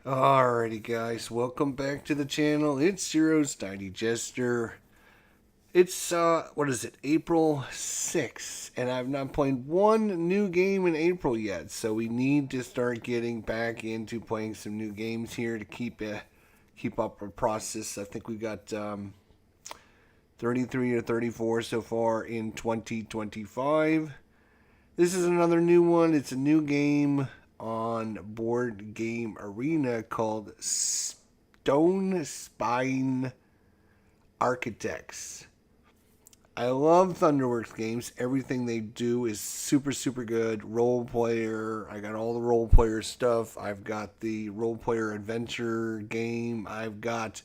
Alrighty guys, welcome back to the channel. It's your Tiny Jester. It's what is it, April 6th, and I've not played one new game in April yet, so we need to start getting back into playing some new games here to keep up our process. I think we got 33 or 34 so far in 2025. This is another new one. It's a new game on Boardgamearena called Stonespire Architects. I love Thunderworks games. Everything they do is super, super good. Role player. I got all the role player stuff. I've got the role player adventure game. I've got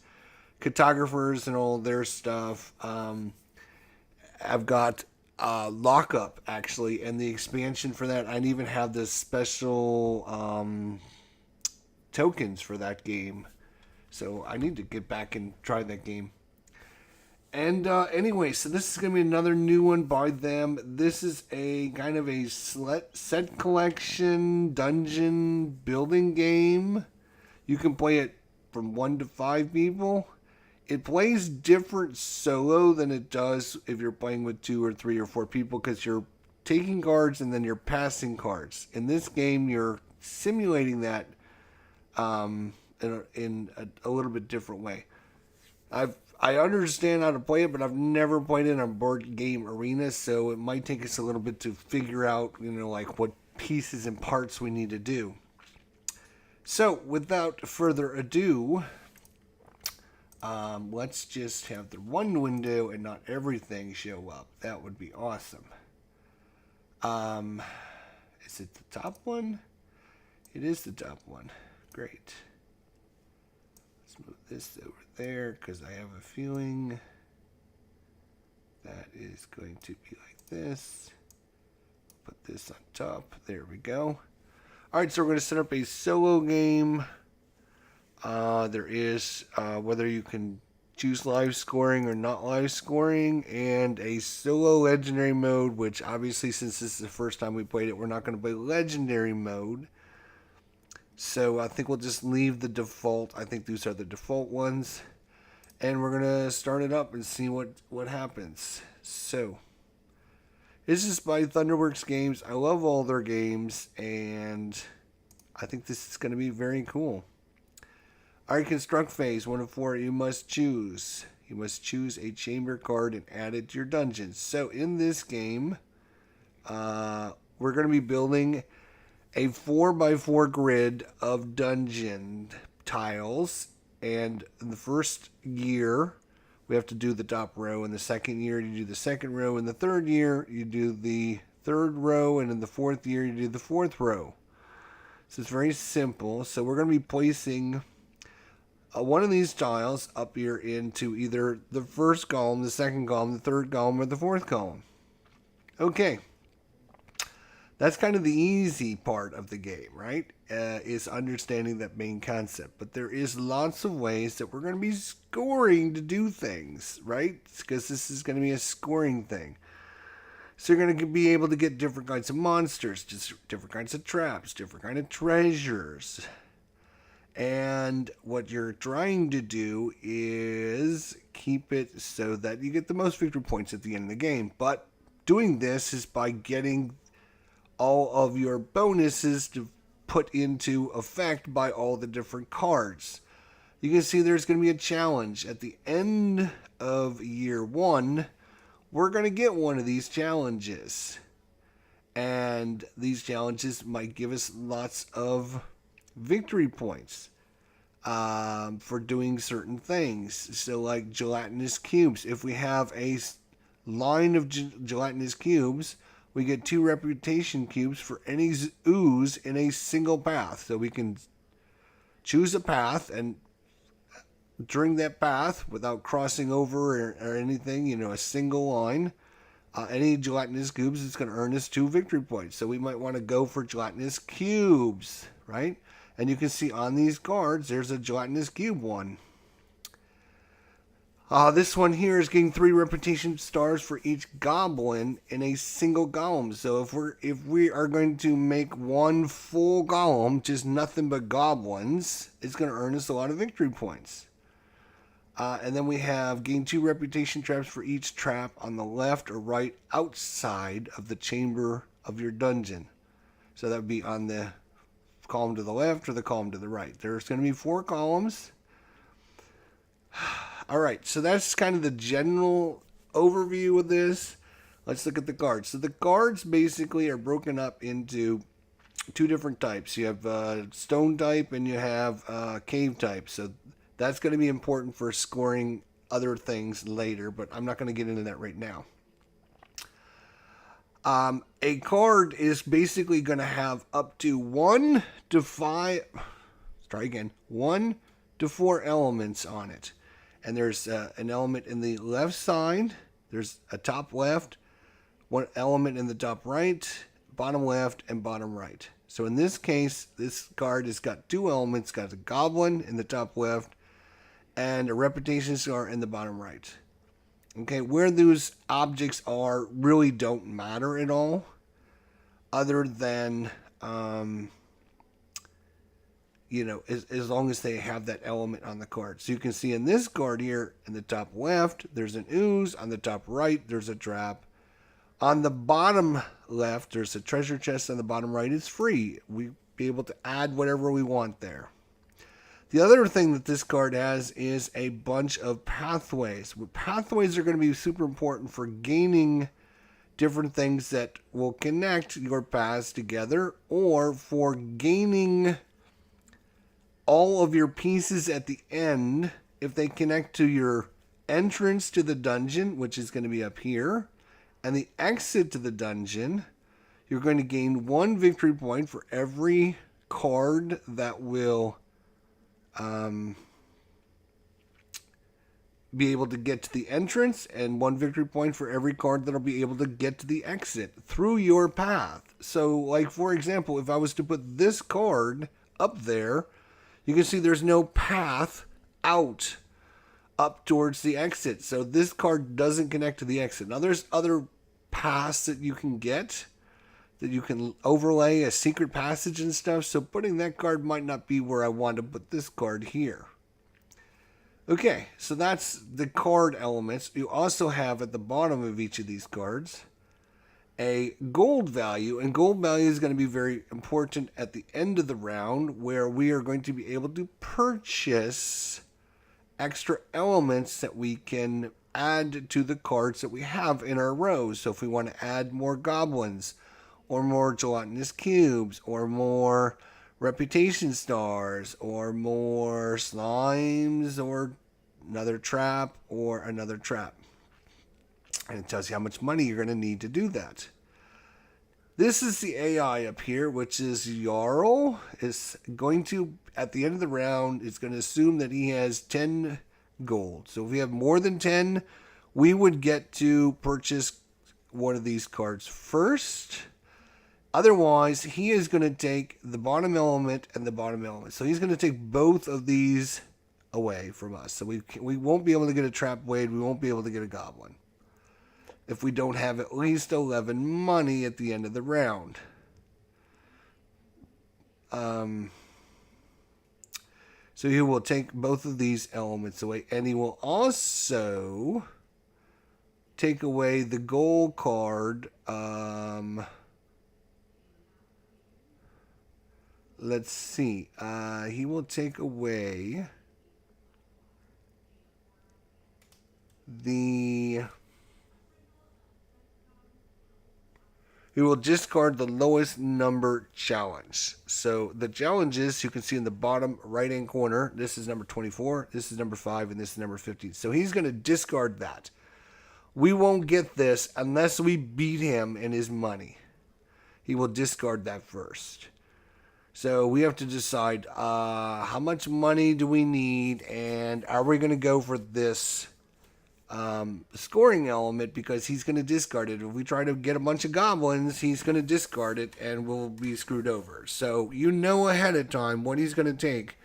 cartographers and all their stuff. I've got Lockup actually, and the expansion for that. I even have the special tokens for that game. So I need to get back and try that game. And anyway, so this is going to be another new one by them. This is a kind of a set collection dungeon building game. You can play it from 1 to 5 people. It plays different solo than it does if you're playing with 2 or 3 or 4 people, because you're taking cards and then you're passing cards. In this game, you're simulating that in a little bit different way. I understand how to play it, but I've never played it on Boardgamearena, so it might take us a little bit to figure out, like what pieces and parts we need to do. So, without further ado, let's just have the one window and not everything show up. That would be awesome. Is it the top one? It is the top one. Great. Let's move this over there because I have a feeling that is going to be like this. Put this on top. There we go. Alright, so we're going to set up a solo game. There is whether you can choose live scoring or not live scoring, and a solo legendary mode, which obviously, since this is the first time we played it, we're not going to play legendary mode. So I think we'll just leave the default. I think these are the default ones. And we're going to start it up and see what happens. So, this is by Thunderworks Games. I love all their games, and I think this is going to be very cool. Alright, construct phase, 1 of 4, you must choose. You must choose a chamber card and add it to your dungeon. So, in this game, we're going to be building a 4x4 grid of dungeon tiles, and in the first year we have to do the top row, in the second year you do the second row, in the third year you do the third row, and in the fourth year you do the fourth row. So it's very simple. So we're going to be placing one of these tiles up here into either the first column, the second column, the third column, or the fourth column. Okay. That's kind of the easy part of the game, right? Is understanding that main concept. But there is lots of ways that we're going to be scoring to do things, right? Because this is going to be a scoring thing. So you're going to be able to get different kinds of monsters, just different kinds of traps, different kind of treasures. And what you're trying to do is keep it so that you get the most victory points at the end of the game. But doing this is by getting all of your bonuses to put into effect by all the different cards. You can see there's going to be a challenge. At the end of year 1, we're going to get one of these challenges. And these challenges might give us lots of victory points for doing certain things. So like gelatinous cubes. If we have a line of gelatinous cubes, we get 2 reputation cubes for any ooze in a single path. So we can choose a path, and during that path, without crossing over or anything, a single line, any gelatinous cubes is going to earn us 2 victory points. So we might want to go for gelatinous cubes, right? And you can see on these cards, there's a gelatinous cube one. This one here is getting 3 reputation stars for each goblin in a single golem. So if we are going to make one full golem, just nothing but goblins, it's going to earn us a lot of victory points. And then we have gain 2 reputation traps for each trap on the left or right outside of the chamber of your dungeon. So that would be on the column to the left or the column to the right. There's going to be 4 columns. All right, so that's kind of the general overview of this. Let's look at the guards. So the guards basically are broken up into 2 different types. You have stone type and you have cave type. So that's going to be important for scoring other things later, but I'm not going to get into that right now. A card is basically going to have up to 1 to 4 elements on it. And there's an element in the left side. There's a top left, 1 element in the top right, bottom left, and bottom right. So in this case, this card has got 2 elements. Got a goblin in the top left and a reputation star in the bottom right. Okay, where those objects are really don't matter at all, other than as long as they have that element on the card. So you can see in this card here, in the top left, there's an ooze. On the top right, there's a trap. On the bottom left, there's a treasure chest. On the bottom right, it's free. We be able to add whatever we want there. The other thing that this card has is a bunch of pathways. Pathways are going to be super important for gaining different things that will connect your paths together, or for gaining all of your pieces at the end if they connect to your entrance to the dungeon, which is going to be up here, and the exit to the dungeon. You're going to gain 1 victory point for every card that will be able to get to the entrance, and 1 victory point for every card that'll be able to get to the exit through your path. So, like, for example, if I was to put this card up there, you can see there's no path out up towards the exit. So this card doesn't connect to the exit. Now there's other paths that you can get, that you can overlay a secret passage and stuff. So putting that card might not be where I want to put this card here. Okay, so that's the card elements. You also have at the bottom of each of these cards a gold value, and gold value is going to be very important at the end of the round, where we are going to be able to purchase extra elements that we can add to the cards that we have in our rows. So if we want to add more goblins, or more gelatinous cubes, or more reputation stars, or more slimes, or another trap, and it tells you how much money you're going to need to do that. This is the AI up here, which is Jarl. Is going to, at the end of the round, it's going to assume that he has 10 gold. So if we have more than 10, we would get to purchase one of these cards first. Otherwise, he is going to take the bottom element and the bottom element. So he's going to take both of these away from us. So we won't be able to get a trap blade. We won't be able to get a goblin if we don't have at least 11 money at the end of the round. So he will take both of these elements away, and he will also take away the gold card. Let's see. He will take away He will discard the lowest number challenge. So the challenges you can see in the bottom right-hand corner. This is number 24, this is number 5, and this is number 15. So he's going to discard that. We won't get this unless we beat him in his money. He will discard that first. So we have to decide how much money do we need, and are we going to go for this scoring element, because he's going to discard it. If we try to get a bunch of goblins, he's going to discard it and we'll be screwed over. So you know ahead of time what he's going to take,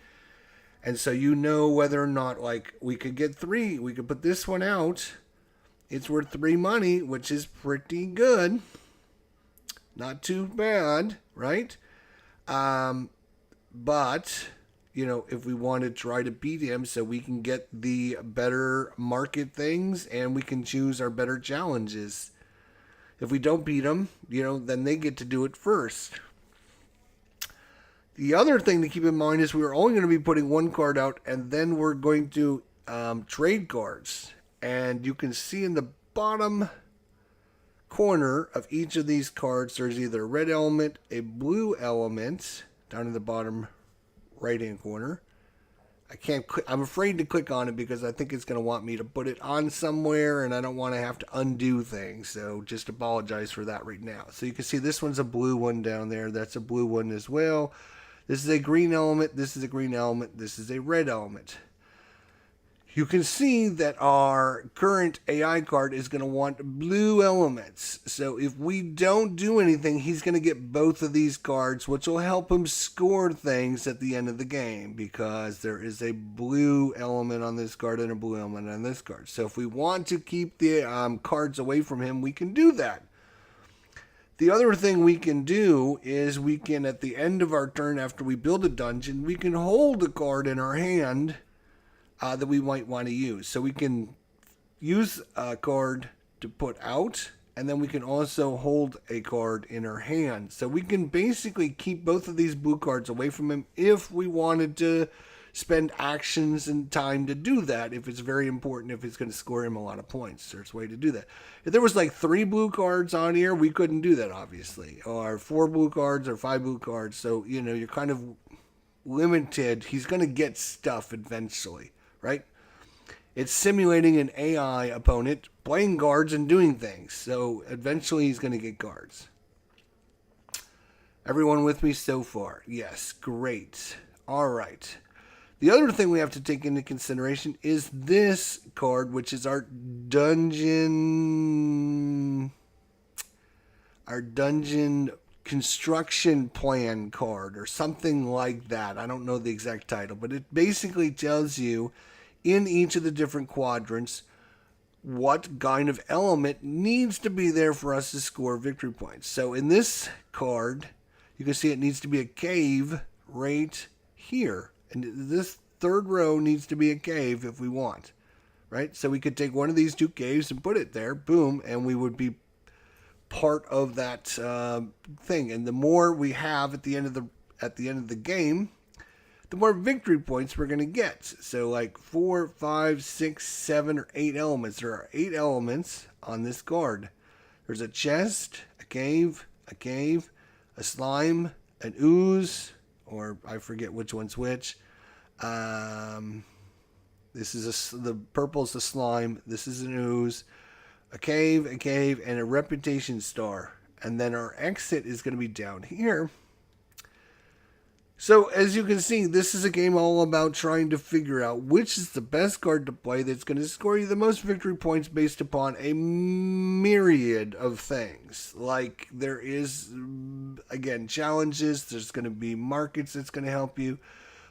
And so you know whether or not, like, we could get 3. We could put this one out. It's worth 3 money, which is pretty good. Not too bad, right? But, you know, if we want to try to beat him so we can get the better market things and we can choose our better challenges. If we don't beat him, you know, then they get to do it first. The other thing to keep in mind is we're only going to be putting 1 card out, and then we're going to trade cards. And you can see in the bottom corner of each of these cards, there's either a red element, a blue element, down in the bottom right-hand corner. I'm afraid to click on it because I think it's going to want me to put it on somewhere, and I don't want to have to undo things. So just apologize for that right now. So you can see this one's a blue one down there. That's a blue one as well. This is a green element. This is a green element. This is a red element. You can see that our current AI card is going to want blue elements. So if we don't do anything, he's going to get both of these cards, which will help him score things at the end of the game because there is a blue element on this card and a blue element on this card. So if we want to keep the cards away from him, we can do that. The other thing we can do is we can, at the end of our turn after we build a dungeon, we can hold a card in our hand that we might want to use. So we can use a card to put out, and then we can also hold a card in our hand. So we can basically keep both of these blue cards away from him if we wanted to spend actions and time to do that, if it's very important, if it's going to score him a lot of points. There's a way to do that. If there was like 3 blue cards on here, we couldn't do that, obviously. Or 4 blue cards or 5 blue cards. So, you know, you're kind of limited. He's going to get stuff eventually. Right? It's simulating an AI opponent playing guards and doing things. So eventually he's going to get guards. Everyone with me so far? Yes, great. All right. The other thing we have to take into consideration is this card, which is our dungeon construction plan card or something like that. I don't know the exact title, but it basically tells you in each of the different quadrants what kind of element needs to be there for us to score victory points. So in this card, you can see it needs to be a cave right here. And this third row needs to be a cave if we want, right? So we could take one of these 2 caves and put it there, boom, and we would be part of that thing. And the more we have at the end of the game, the more victory points we're going to get. So like 4, 5, 6, 7, or 8 elements. There are 8 elements on this card. There's a chest, a cave, a slime, an ooze, or I forget which one's which. This is the purple's a slime. This is an ooze, a cave, and a reputation star. And then our exit is going to be down here. So, as you can see, this is a game all about trying to figure out which is the best card to play that's going to score you the most victory points based upon a myriad of things. Like, there is, again, challenges. There's going to be markets that's going to help you.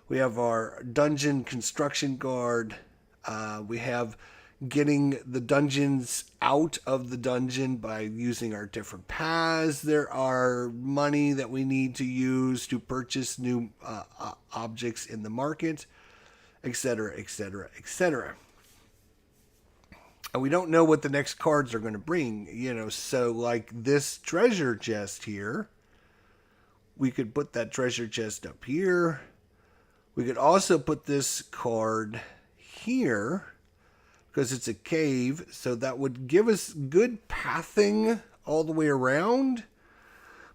We have our dungeon construction card. We have getting the dungeons out of the dungeon by using our different paths. There are money that we need to use to purchase new objects in the market, etc., etc., etc. And we don't know what the next cards are going to bring, you know, so like this treasure chest here, we could put that treasure chest up here. We could also put this card here, because it's a cave, so that would give us good pathing all the way around.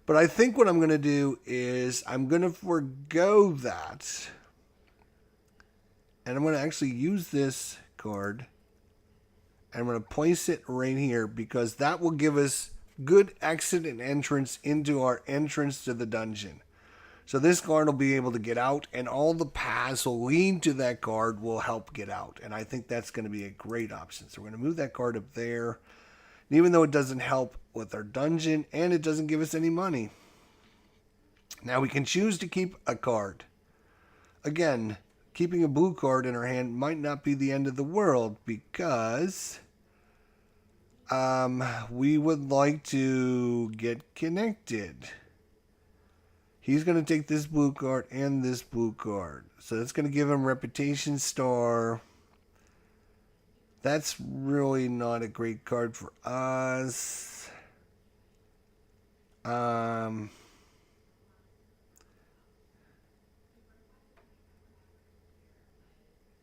But I think what I'm going to do is I'm going to forego that. And I'm going to actually use this card. And I'm going to place it right here, because that will give us good exit and entrance into our entrance to the dungeon. So this card will be able to get out, and all the paths will lead to that card will help get out. And I think that's going to be a great option. So we're going to move that card up there. And even though it doesn't help with our dungeon, and it doesn't give us any money. Now we can choose to keep a card. Again, keeping a blue card in our hand might not be the end of the world, because we would like to get connected. He's going to take this blue card and this blue card. So that's going to give him Reputation Star. That's really not a great card for us.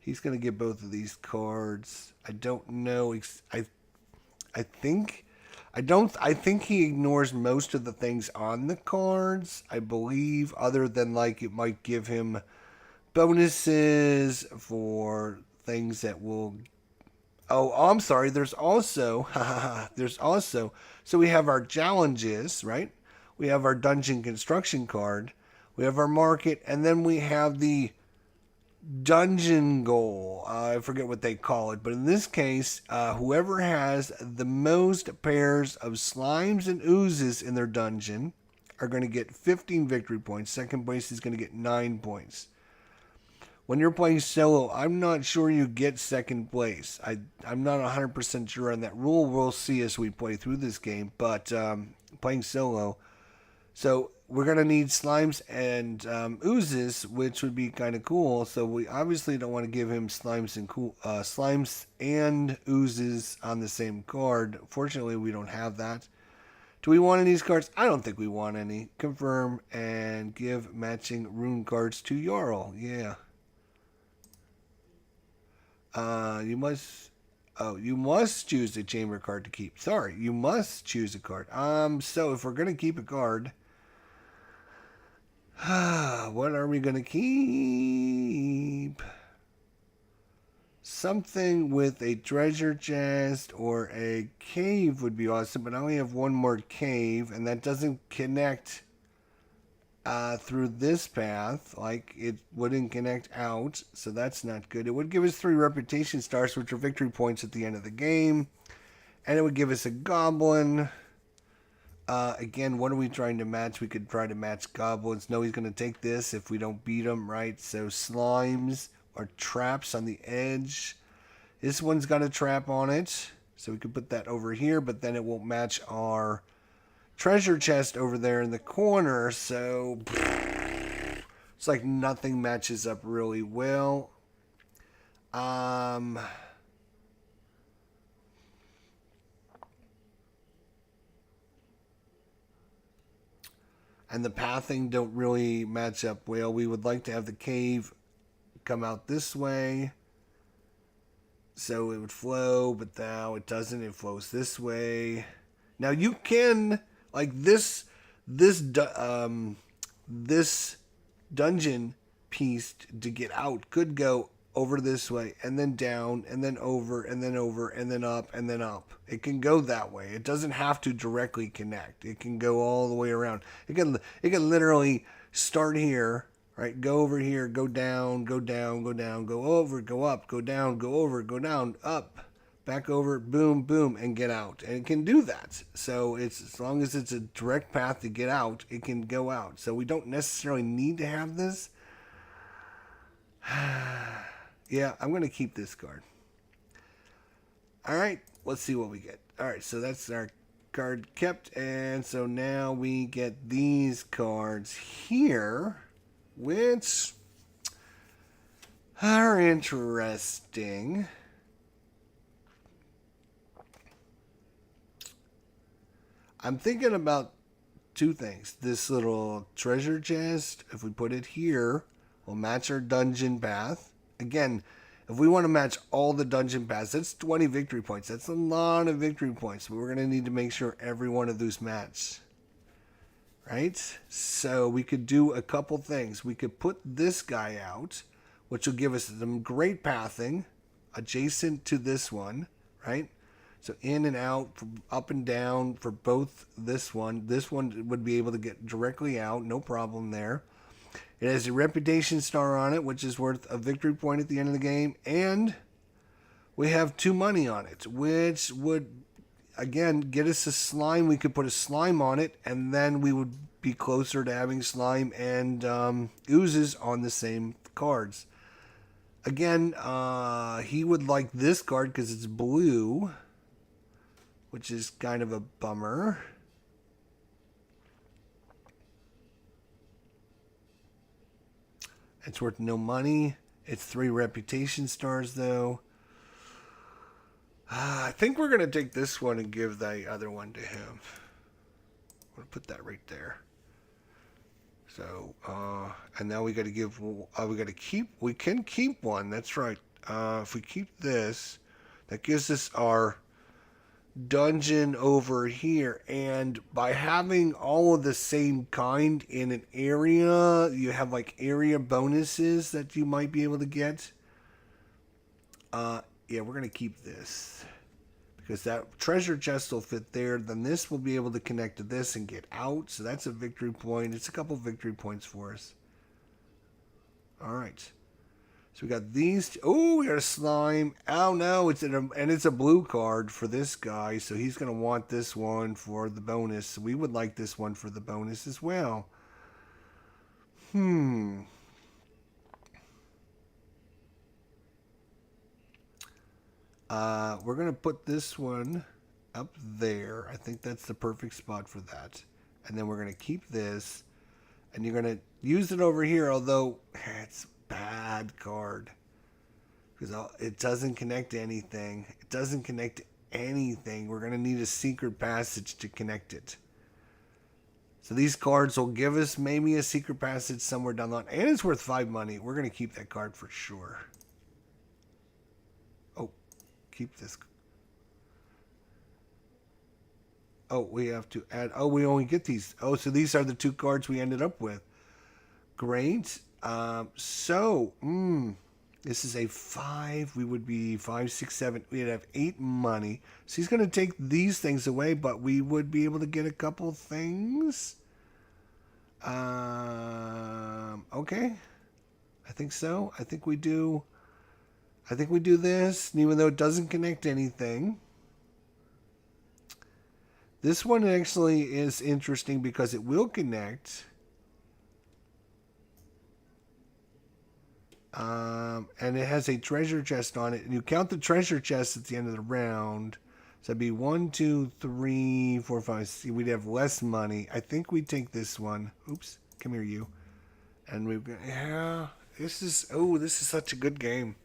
He's going to get both of these cards. I don't know. I think he ignores most of the things on the cards, I believe, other than like it might give him bonuses for things that will. Oh, I'm sorry. There's also, so we have our challenges, right? We have our dungeon construction card. We have our market, and then we have the dungeon goal. I forget what they call it, but in this case, whoever has the most pairs of slimes and oozes in their dungeon are going to get 15 victory points. Second place is going to get 9 points. When you're playing solo, I'm not sure you get second place. I'm not 100% sure on that rule. We'll see as we play through this game, but playing solo. So we're going to need slimes and oozes, which would be kind of cool. So we obviously don't want to give him slimes and oozes on the same card. Fortunately, we don't have that. Do we want any of these cards? I don't think we want any. Confirm and give matching rune cards to Jarl. Yeah. You must choose a chamber card to keep. Sorry, you must choose a card. So if we're going to keep a card, what are we going to keep? Something with a treasure chest or a cave would be awesome, but I only have one more cave, and that doesn't connect through this path. Like, it wouldn't connect out, so that's not good. It would give us 3 reputation stars, which are victory points at the end of the game, and it would give us a goblin. Again, what are we trying to match? We could try to match goblins. No, he's going to take this if we don't beat him, right? So slimes or traps on the edge. This one's got a trap on it, so we could put that over here, but then it won't match our treasure chest over there in the corner, so it's like nothing matches up really well. And the pathing don't really match up well. We would like to have the cave come out this way, so it would flow, but now it doesn't. It flows this way. Now you can, like, this dungeon piece to get out could go over this way and then down and then over and then over and then up and then up. It can go that way. It doesn't have to directly connect. It can go all the way around. It can literally start here, right? Go over here, go down, go down, go down, go over, go up, go down, go over, go down, up, back over, boom, boom, and get out. And it can do that. So it's, as long as it's a direct path to get out, it can go out. So we don't necessarily need to have this. Yeah, I'm going to keep this card. All right, let's see what we get. All right, so that's our card kept. And so now we get these cards here, which are interesting. I'm thinking about 2 things. This little treasure chest, if we put it here, will match our dungeon path. Again, if we want to match all the dungeon paths, that's 20 victory points. That's a lot of victory points. But we're going to need to make sure every one of those match. Right? So we could do a couple things. We could put this guy out, which will give us some great pathing adjacent to this one. Right? So in and out, up and down for both this one. This one would be able to get directly out, no problem there. It has a reputation star on it, which is worth a victory point at the end of the game. And we have 2 money on it, which would, again, get us a slime. We could put a slime on it, and then we would be closer to having slime and oozes on the same cards. Again, he would like this card because it's blue, which is kind of a bummer. It's worth no money. It's 3 reputation stars, though. I think we're going to take this one and give the other one to him. I'm going to put that right there. So, and now we got to give, we got to keep, we can keep one. That's right. If we keep this, that gives us our dungeon over here. And by having all of the same kind in an area, you have like area bonuses that you might be able to get. Yeah, we're going to keep this. Because that treasure chest will fit there. Then this will be able to connect to this and get out. So that's a victory point. It's a couple victory points for us. All right. So we got these. Oh, we got a slime. Oh, no. It's a blue card for this guy. So he's going to want this one for the bonus. So we would like this one for the bonus as well. We're going to put this one up there. I think that's the perfect spot for that. And then we're going to keep this. And you're going to use it over here, although it's a bad card. Because it doesn't connect to anything. It doesn't connect to anything. We're going to need a secret passage to connect it. So these cards will give us maybe a secret passage somewhere down the line. And it's worth 5 money. We're going to keep that card for sure. Keep this. Oh, we have to add. Oh, we only get these. Oh, so these are the 2 cards we ended up with. Great. This is a 5. We would be 5, 6, 7. We'd have 8 money. So he's going to take these things away, but we would be able to get a couple things. Okay. I think so. I think we do this, and even though it doesn't connect to anything. This one actually is interesting because it will connect. And it has a treasure chest on it. And you count the treasure chests at the end of the round. So it'd be 1, 2, 3, 4, 5. See, we'd have less money. I think we take this one. Oops. Come here, you. And we've got, yeah. This is such a good game.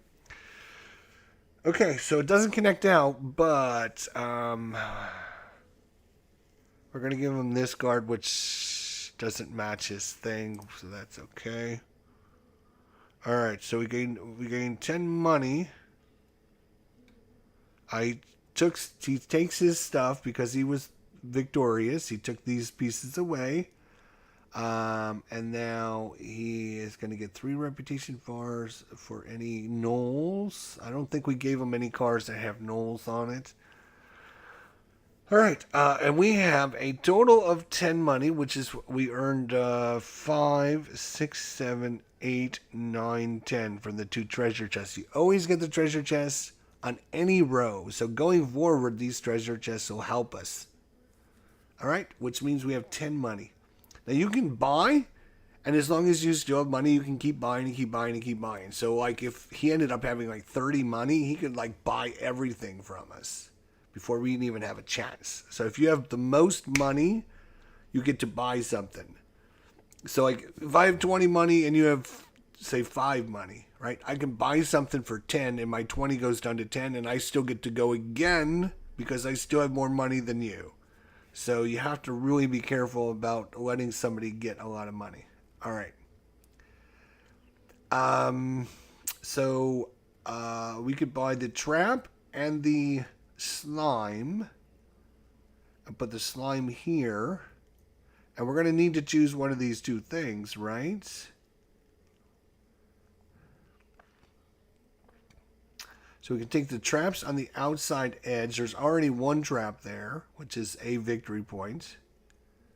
Okay, so it doesn't connect out, but we're going to give him this card, which doesn't match his thing, so that's okay. All right, so we gain 10 money. He takes his stuff because he was victorious. He took these pieces away. And now he is going to get 3 reputation bars for any gnolls. I don't think we gave him any cards that have gnolls on it. All right, and we have a total of 10 money, which is we earned 5, 6, 7, 8, 9, 10 from the 2 treasure chests. You always get the treasure chests on any row. So going forward, these treasure chests will help us. All right, which means we have 10 money. Now you can buy, and as long as you still have money, you can keep buying and keep buying and keep buying. So like if he ended up having like 30 money, he could like buy everything from us before we even have a chance. So if you have the most money, you get to buy something. So like if I have 20 money and you have say 5 money, right? I can buy something for 10 and my 20 goes down to 10 and I still get to go again because I still have more money than you. So you have to really be careful about letting somebody get a lot of money. All right. So we could buy the trap and the slime. And put the slime here. And we're going to need to choose one of these 2 things, right? So we can take the traps on the outside edge. There's already 1 trap there, which is a victory point.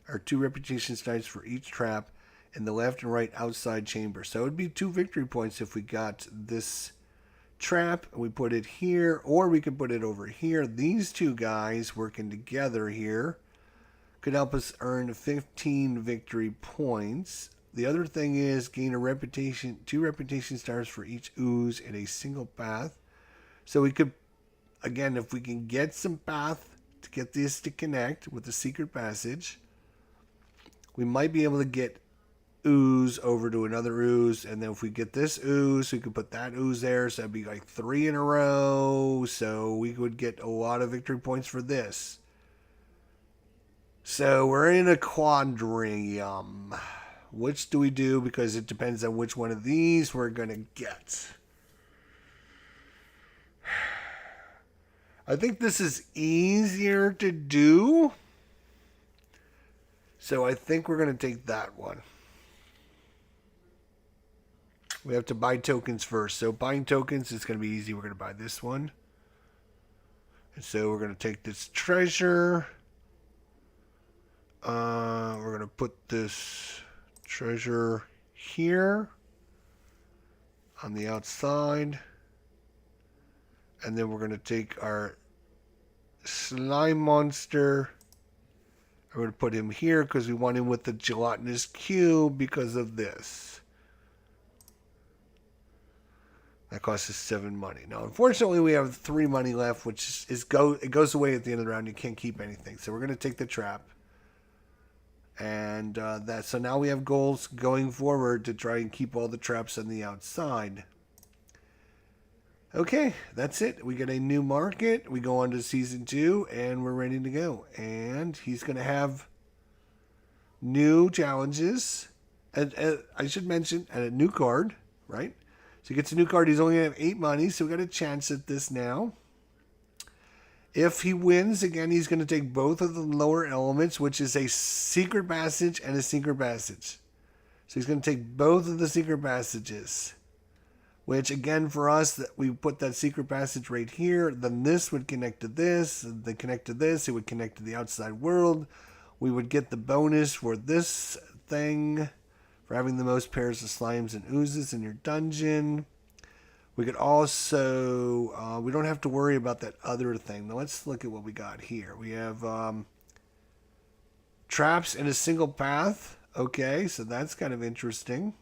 Or 2 reputation stars for each trap in the left and right outside chamber. So it would be 2 victory points if we got this trap and we put it here, or we could put it over here. These 2 guys working together here could help us earn 15 victory points. the other thing is gain a reputation, 2 reputation stars for each ooze in a single path. So we could, again, if we can get some path to get this to connect with the secret passage, we might be able to get ooze over to another ooze, and then if we get this ooze, we could put that ooze there, so that'd be like 3 in a row, so we would get a lot of victory points for this. So we're in a quadrium. Which do we do? Because it depends on which one of these we're gonna get. I think this is easier to do, so I think we're gonna take that one. We have to buy tokens first. So buying tokens is going to be easy. We're going to buy this one. And so we're going to take this treasure. We're going to put this treasure here on the outside. And then we're going to take our slime monster. We're going to put him here because we want him with the gelatinous cube because of this. That costs us 7 money. Now, unfortunately, we have 3 money left, which it goes away at the end of the round. You can't keep anything. So we're going to take the trap. And so now we have goals going forward to try and keep all the traps on the outside. Okay, that's it. We get a new market. We go on to season 2, and we're ready to go. And he's going to have new challenges. And I should mention, and a new card, right? So he gets a new card. He's only going to have 8 money, so we got a chance at this now. If he wins, again, he's going to take both of the lower elements, which is a secret passage and a secret passage. So he's going to take both of the secret passages, which, again, for us, we put that secret passage right here. Then this would connect to this. They connect to this. It would connect to the outside world. We would get the bonus for this thing, for having the most pairs of slimes and oozes in your dungeon. We could also, we don't have to worry about that other thing. Now let's look at what we got here. We have traps in a single path. Okay, so that's kind of interesting.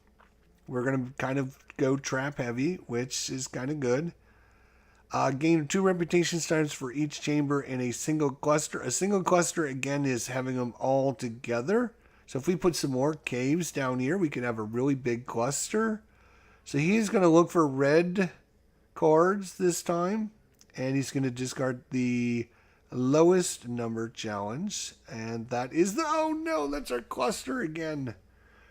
We're going to kind of go trap heavy, which is kind of good. Gain 2 reputation stars for each chamber in a single cluster. A single cluster, again, is having them all together. So if we put some more caves down here, we can have a really big cluster. So he's going to look for red cards this time. And he's going to discard the lowest number challenge. And that is the... Oh no, that's our cluster again.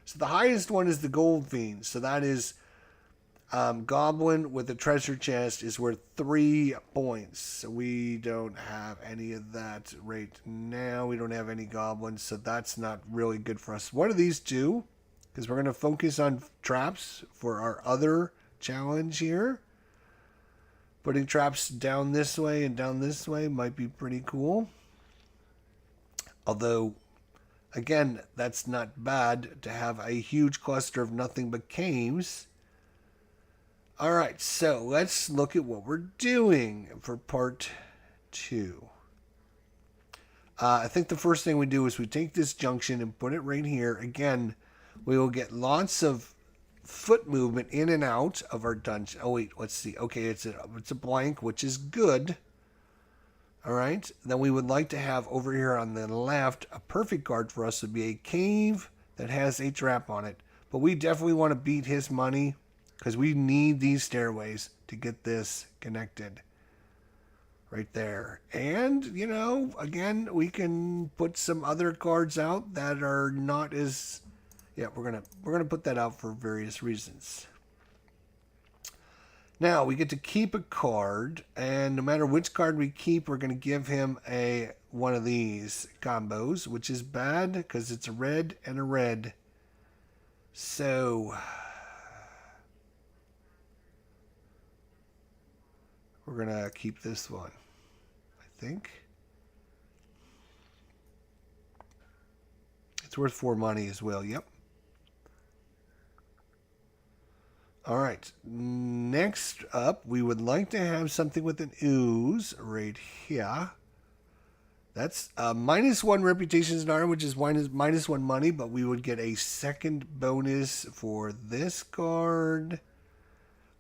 So the highest one is the Gold Fiend. So that is Goblin with a treasure chest is worth 3 points. So we don't have any of that right now. We don't have any goblins, so that's not really good for us. What are these two? Because we're going to focus on traps for our other challenge here. Putting traps down this way and down this way might be pretty cool. Although, again, that's not bad to have a huge cluster of nothing but caves. All right, so let's look at what we're doing for part 2. I think the first thing we do is we take this junction and put it right here. Again, we will get lots of foot movement in and out of our dungeon. Oh, wait, let's see. Okay, it's a blank, which is good. All right, then we would like to have over here on the left, a perfect card for us would be a cave that has a trap on it. But we definitely want to beat his money, because we need these stairways to get this connected. Right there. And, you know, again, we can put some other cards out that are not as... Yeah, we're gonna put that out for various reasons. Now, we get to keep a card, and no matter which card we keep, we're going to give him one of these combos, which is bad, because it's a red and a red. So... we're going to keep this one, I think. It's worth 4 money as well, yep. All right, next up, we would like to have something with an ooze right here. That's -1 reputations in honor, which is -1 money, but we would get a second bonus for this card.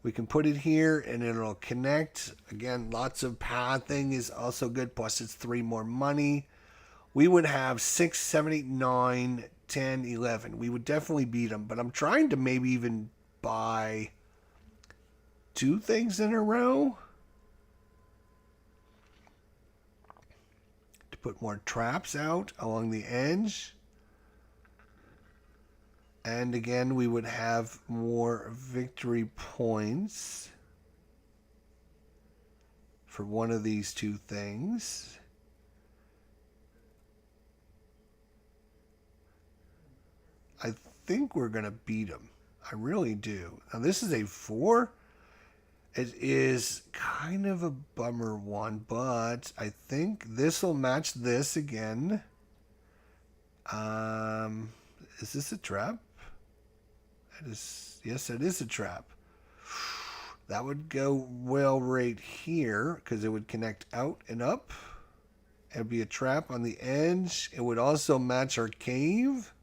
We can put it here and it'll connect. Again, lots of pathing is also good. Plus, it's 3 more money. We would have 6, 7, 8, 9, 10, 11. We would definitely beat them, but I'm trying to maybe even buy 2 things in a row to put more traps out along the edge. And again, we would have more victory points for one of these 2 things. I think we're going to beat them. I really do. Now, this is a 4. It is kind of a bummer one, but I think this will match this again. Is this a trap? It is. Yes, it is a trap. That would go well right here because it would connect out and up. It would be a trap on the edge. It would also match our cave.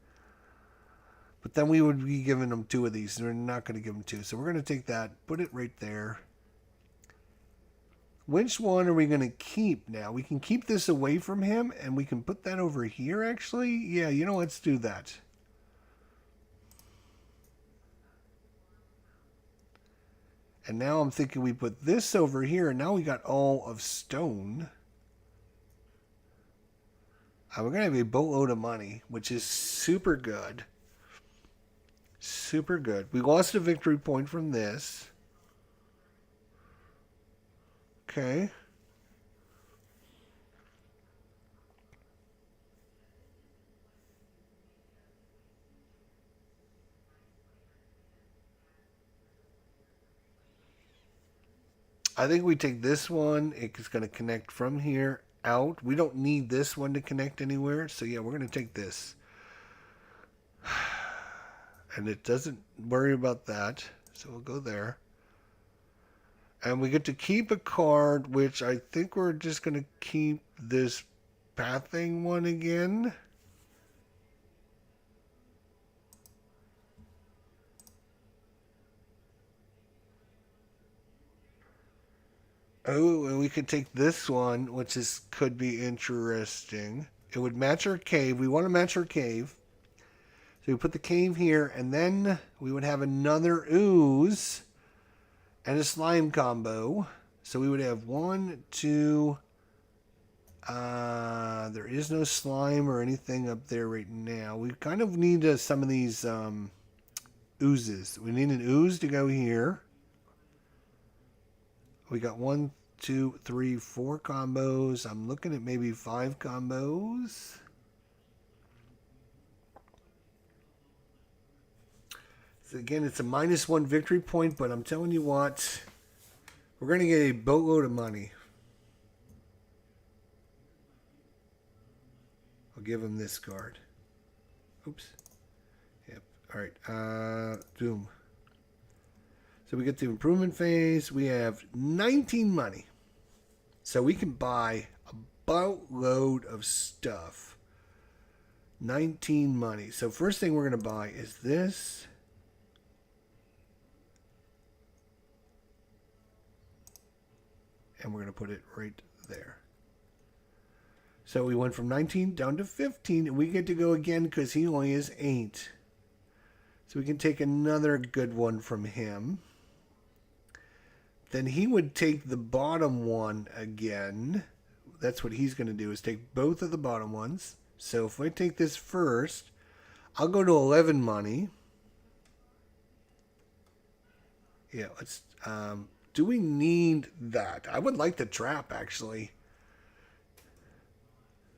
But then we would be giving them 2 of these. And we're not going to give them 2. So we're going to take that, put it right there. Which one are we going to keep now? We can keep this away from him. And we can put that over here, actually. Yeah, you know, let's do that. And now I'm thinking we put this over here. And now we got all of stone. We're going to have a boatload of money, which is super good. Super good. We lost a victory point from this. Okay. I think we take this one. It's going to connect from here out. We don't need this one to connect anywhere. So yeah, we're going to take this. And it doesn't worry about that. So we'll go there. And we get to keep a card, which I think we're just going to keep this pathing one again. Oh, and we could take this one, which could be interesting. It would match our cave. We want to match our cave. So we put the cave here, and then we would have another ooze and a slime combo. So we would have 1, 2. There is no slime or anything up there right now. We kind of need some of these oozes. We need an ooze to go here. We got 1, 2, 3, 4 combos. I'm looking at maybe 5 combos. So again, it's a -1 victory point, but I'm telling you what, we're going to get a boatload of money. I'll give him this card. Oops. Yep. All right. Doom. So we get the improvement phase. We have 19 money. So we can buy a boatload of stuff. 19 money. So first thing we're going to buy is this. And we're going to put it right there. So we went from 19 down to 15. And we get to go again because he only is 8. So we can take another good one from him. Then he would take the bottom one again. That's what he's going to do, is take both of the bottom ones. So if I take this first, I'll go to 11 money. Yeah, let's... do we need that? I would like the trap, actually.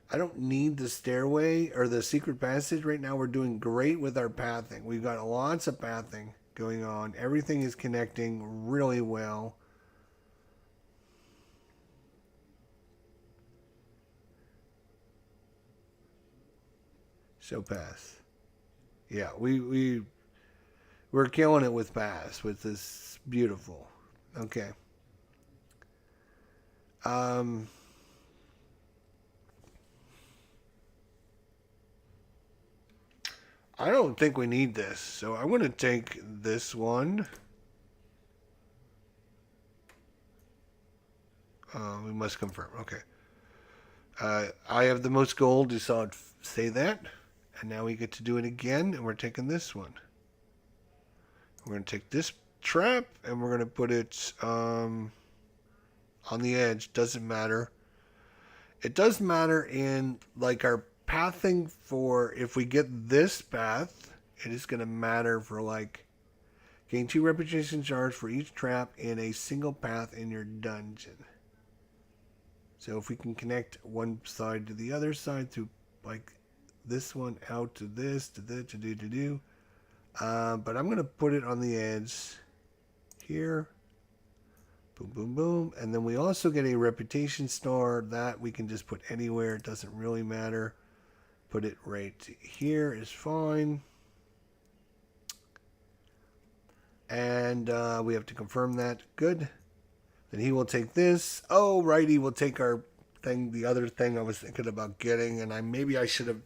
I don't need the stairway or the secret passage right now. We're doing great with our pathing. We've got lots of pathing going on. Everything is connecting really well. So pass. Yeah, we're killing it with pass, with this beautiful. Okay. I don't think we need this, so I'm going to take this one. We must confirm. Okay. I have the most gold. You saw it say that. And now we get to do it again, and we're taking this one. We're going to take this trap, and we're going to put it on the edge. Doesn't matter. It does matter in, like, our pathing for, if we get this path, it is going to matter for, like, gain 2 reputation shards for each trap in a single path in your dungeon. So if we can connect one side to the other side through, like, this one out to this, to this, to do. But I'm going to put it on the edge here. Boom, boom, boom. And then we also get a reputation star that we can just put anywhere. It doesn't really matter. Put it right here is fine. And we have to confirm that. Good. Then he will take this. Oh, right. He will take our thing, the other thing I was thinking about getting. And maybe I should have...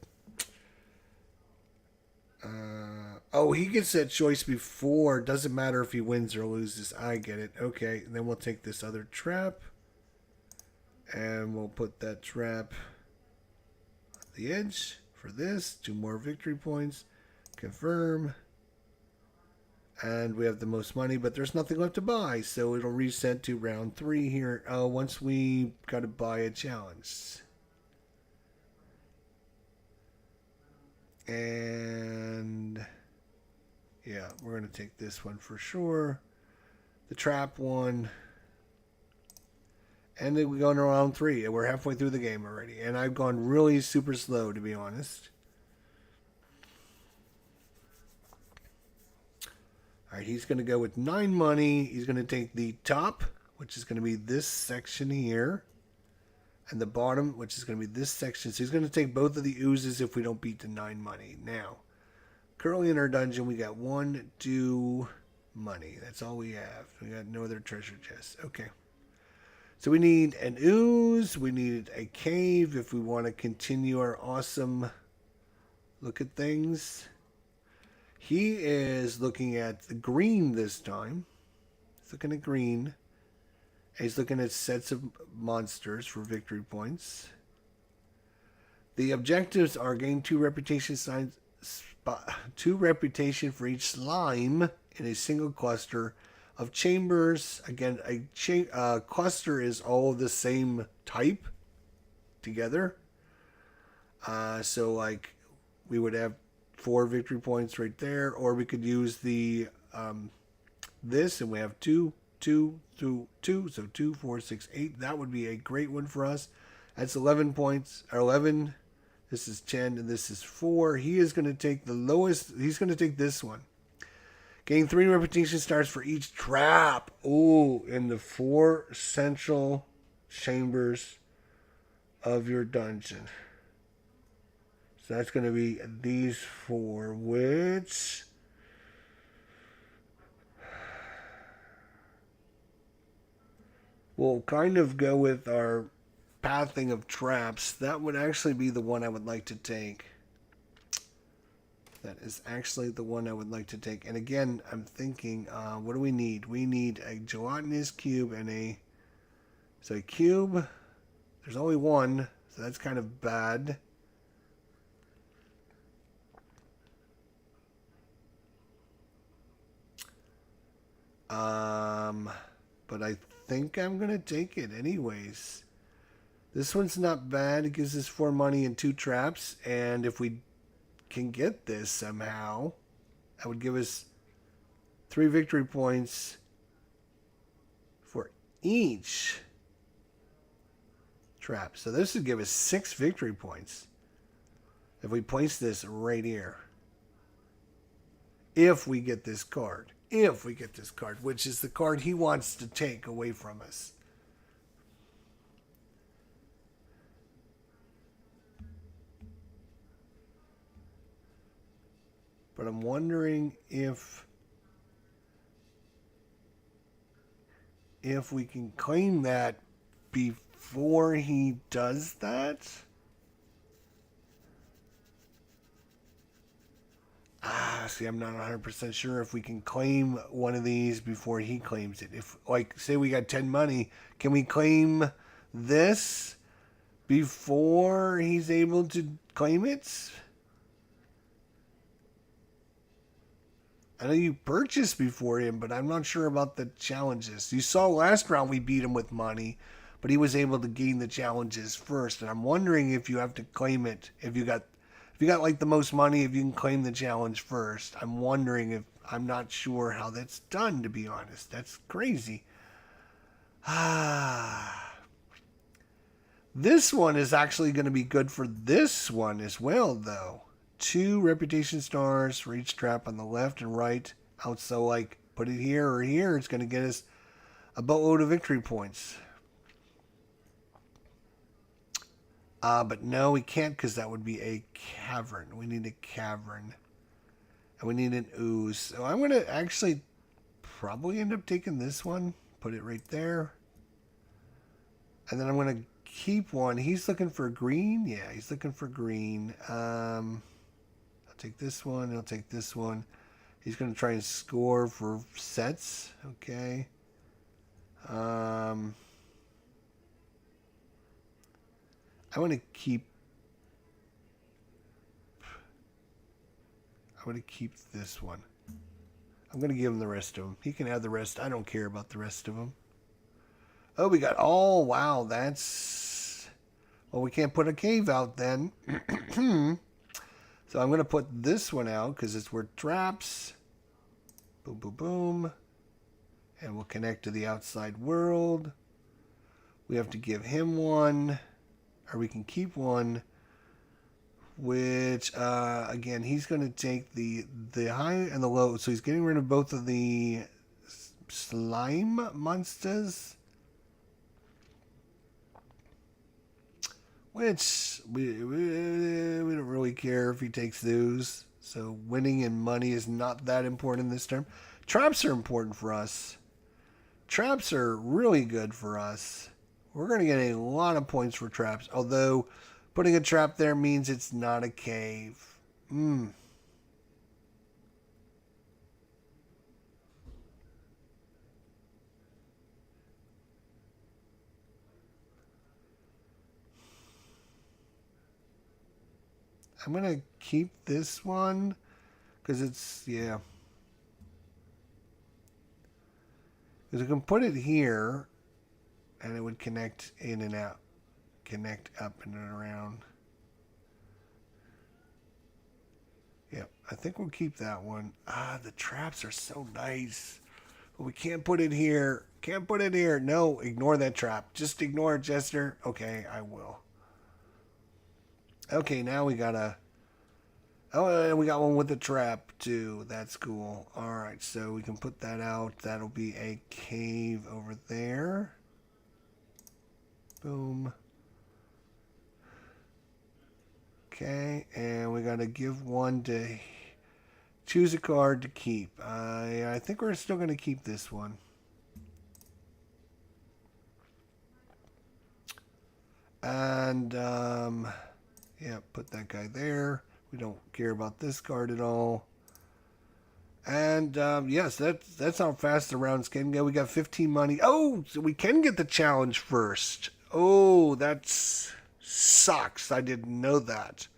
oh, he gets that choice before. Doesn't matter if he wins or loses. I get it. Okay. And then we'll take this other trap. And we'll put that trap on the edge for this. 2 more victory points. Confirm. And we have the most money, but there's nothing left to buy. So it'll reset to round 3 here. Once we got to buy a challenge. And yeah, we're going to take this one for sure. The trap one. And then we go into round 3. And we're halfway through the game already. And I've gone really super slow, to be honest. All right, he's going to go with 9 money. He's going to take the top, which is going to be this section here. And the bottom, which is going to be this section. So he's going to take both of the oozes if we don't beat the 9 money. Now, currently in our dungeon, we got 1, 2 money. That's all we have. We got no other treasure chests. Okay. So we need an ooze. We need a cave if we want to continue our awesome look at things. He is looking at the green this time. He's looking at green. And he's looking at sets of monsters for victory points. The objectives are gain 2 reputation signs, 2 reputation for each slime in a single cluster of chambers. Again, a cluster is all of the same type together. So like we would have 4 victory points right there, or we could use the this, and we have 2, 2, 2, 2, so 2, 4, 6, 8. That would be a great one for us. That's 11 points, or 11. This is 10, and this is 4. He is going to take the lowest. He's going to take this one. Gain 3 reputation stars for each trap. Oh, in the 4 central chambers of your dungeon. So that's going to be these 4, which will kind of go with our pathing of traps. That would actually be the one I would like to take. That is actually the one I would like to take. And again, I'm thinking, what do we need? We need a gelatinous cube and a... So a cube, there's only one, so that's kind of bad. But I think I'm going to take it anyways. This one's not bad. It gives us 4 money and 2 traps. And if we can get this somehow, that would give us 3 victory points for each trap. So this would give us 6 victory points if we place this right here. If we get this card. If we get this card, which is the card he wants to take away from us. But I'm wondering if we can claim that before he does that. See, I'm not 100% sure if we can claim one of these before he claims it. If, like, say we got 10 money, can we claim this before he's able to claim it? I know you purchased before him, but I'm not sure about the challenges. You saw last round we beat him with money, but he was able to gain the challenges first. And I'm wondering if you have to claim it if you got like the most money, if you can claim the challenge first. I'm wondering if I'm not sure how that's done, to be honest. That's crazy. This one is actually going to be good for this one as well, though. 2 reputation stars for each trap on the left and right. So, like, put it here or here. It's going to get us a boatload of victory points. But no, we can't because that would be a cavern. We need a cavern. And we need an ooze. So I'm going to actually probably end up taking this one. Put it right there. And then I'm going to keep one. He's looking for green. Yeah, he's looking for green. I'll take this one. I'll take this one. He's going to try and score for sets. Okay. I want to keep this one. I'm going to give him the rest of them. He can have the rest. I don't care about the rest of them. Oh, we got... Oh, wow. That's... Well, we can't put a cave out then. So I'm going to put this one out because it's where traps. Boom, boom, boom. And we'll connect to the outside world. We have to give him one. Or we can keep one. Which, again, he's going to take the high and the low. So he's getting rid of both of the slime monsters. Which, we don't really care if he takes those. So winning and money is not that important this term. Traps are important for us. Traps are really good for us. We're going to get a lot of points for traps. Although, putting a trap there means it's not a cave. I'm going to keep this one. Because it's, yeah. Because we can put it here. And it would connect in and out. Connect up and around. Yep, I think we'll keep that one. The traps are so nice. But we can't put it here. Can't put it here. No, ignore that trap. Just ignore it, Jester. Okay, I will. Okay, now we got a... Oh, and we got one with the trap, too. That's cool. Alright, so we can put that out. That'll be a cave over there. Boom. Okay, and we got to give one to choose a card to keep. I think we're still going to keep this one. And, yeah, put that guy there. We don't care about this card at all. And, yes, that's how fast the rounds can go. We got 15 money. Oh, so we can get the challenge first. Oh, that sucks. I didn't know that.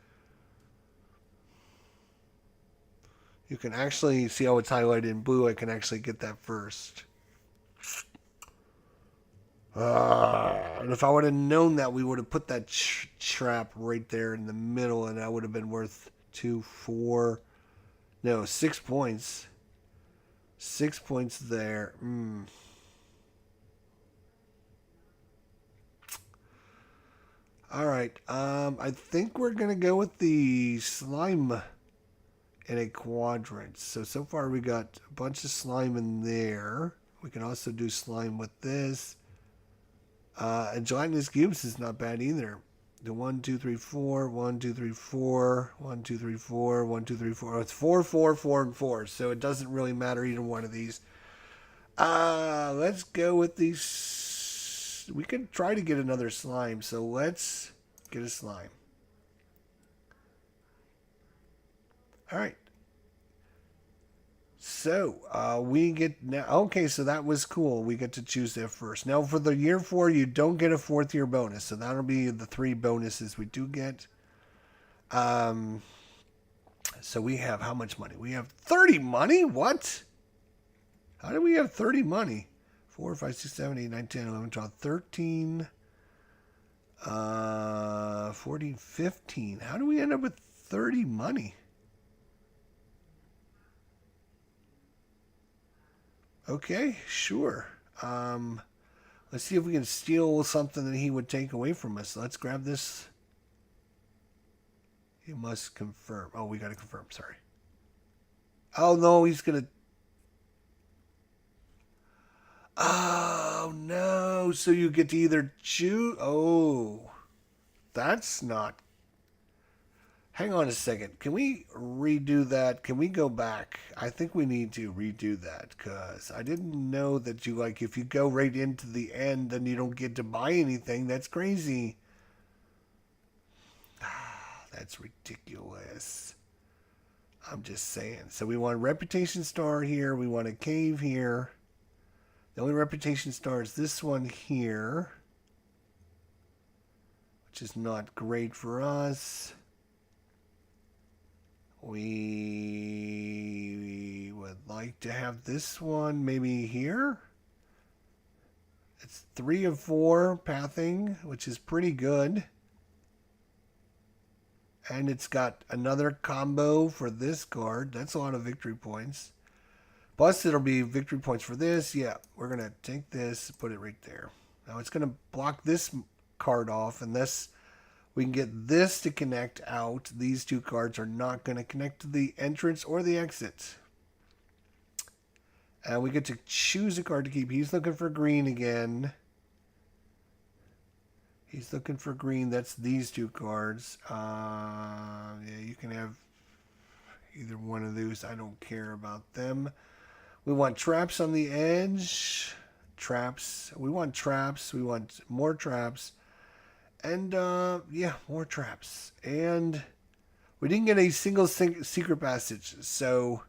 You can actually see how it's highlighted in blue. I can actually get that first. And if I would have known that, we would have put that trap right there in the middle, and that would have been worth 6 points. 6 points there. Alright, I think we're going to go with the slime in a quadrant. So far we got a bunch of slime in there. We can also do slime with this. And gelatinous cubes is not bad either. The 1, 2, 3, 4, 1, 2, 3, 4, 1, 2, 3, 4, 1, 2, 3, 4. Oh, it's 4, 4, 4, and 4. So it doesn't really matter either one of these. Let's go with these. We could try to get another slime. So let's get a slime. Alright. So we get now. Okay, so that was cool. We get to choose that first. Now for the year 4, you don't get a 4th year bonus. So that'll be the 3 bonuses we do get. So we have how much money? We have 30 money? What? How do we have 30 money? 4, 5, 6, 7, 8, 9, 10, 11, 12, 13, 14, 15. How do we end up with 30 money? Okay, sure. Let's see if we can steal something that he would take away from us. Let's grab this. He must confirm. Oh, we got to confirm. Sorry. Oh, no, he's going to. Oh, no. So you get to either choose. Oh, that's not. Hang on a second. Can we redo that? Can we go back? I think we need to redo that because I didn't know that you, like, if you go right into the end, then you don't get to buy anything. That's crazy. That's ridiculous. I'm just saying. So we want a reputation star here. We want a cave here. The only reputation star is this one here, which is not great for us. We would like to have this one maybe here. It's 3 of 4 pathing, which is pretty good. And it's got another combo for this card. That's a lot of victory points. Plus, it'll be victory points for this. Yeah, we're going to take this, put it right there. Now, it's going to block this card off, and this, we can get this to connect out. These 2 cards are not going to connect to the entrance or the exit. And we get to choose a card to keep. He's looking for green again. He's looking for green. That's these 2 cards. Yeah, you can have either one of those. I don't care about them. We want traps on the edge. Traps. We want traps. We want more traps. And, yeah, more traps. And we didn't get a single secret passage. So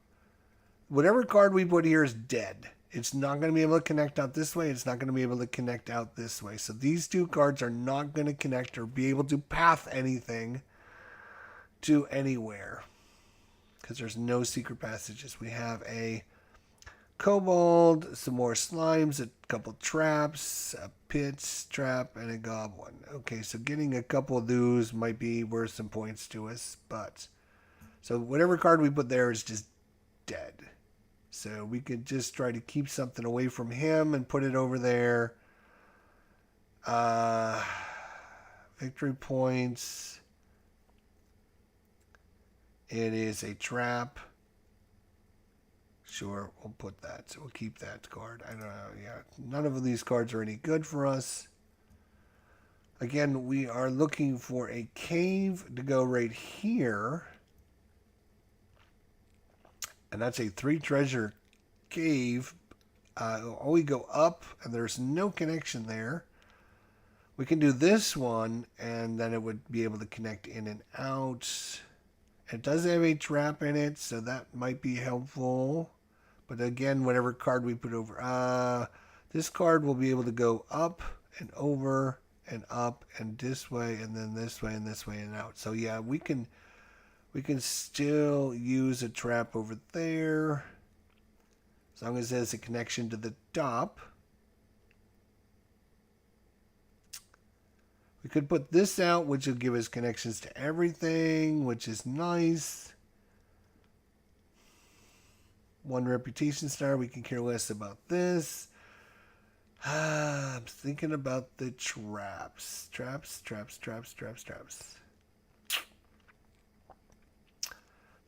whatever card we put here is dead. It's not going to be able to connect out this way. It's not going to be able to connect out this way. So these 2 cards are not going to connect or be able to path anything to anywhere. Because there's no secret passages. We have a kobold, some more slimes, a couple traps, a pit trap, and a goblin. Okay, so getting a couple of those might be worth some points to us. But so whatever card we put there is just dead. So we could just try to keep something away from him and put it over there. Victory points. It is a trap. Sure, we'll put that. So we'll keep that card. I don't know. Yeah, none of these cards are any good for us. Again, we are looking for a cave to go right here. And that's a 3 treasure cave. We go up, and there's no connection there. We can do this one, and then it would be able to connect in and out. It does have a trap in it, so that might be helpful. But again, whatever card we put over, this card will be able to go up and over and up and this way and then this way and this way and out. So yeah, we can still use a trap over there as long as it has a connection to the top. We could put this out, which will give us connections to everything, which is nice. 1 reputation star. We can care less about this. I'm thinking about the traps. Traps.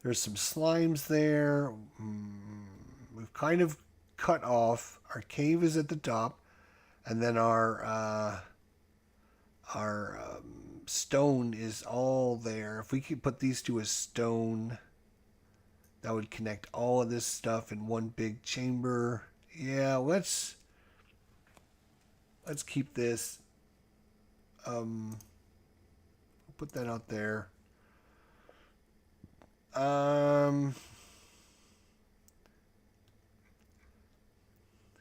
There's some slimes there. We've kind of cut off. Our cave is at the top. And then our stone is all there. If we could put these 2 as stone, that would connect all of this stuff in one big chamber. Yeah, let's keep this. We'll put that out there.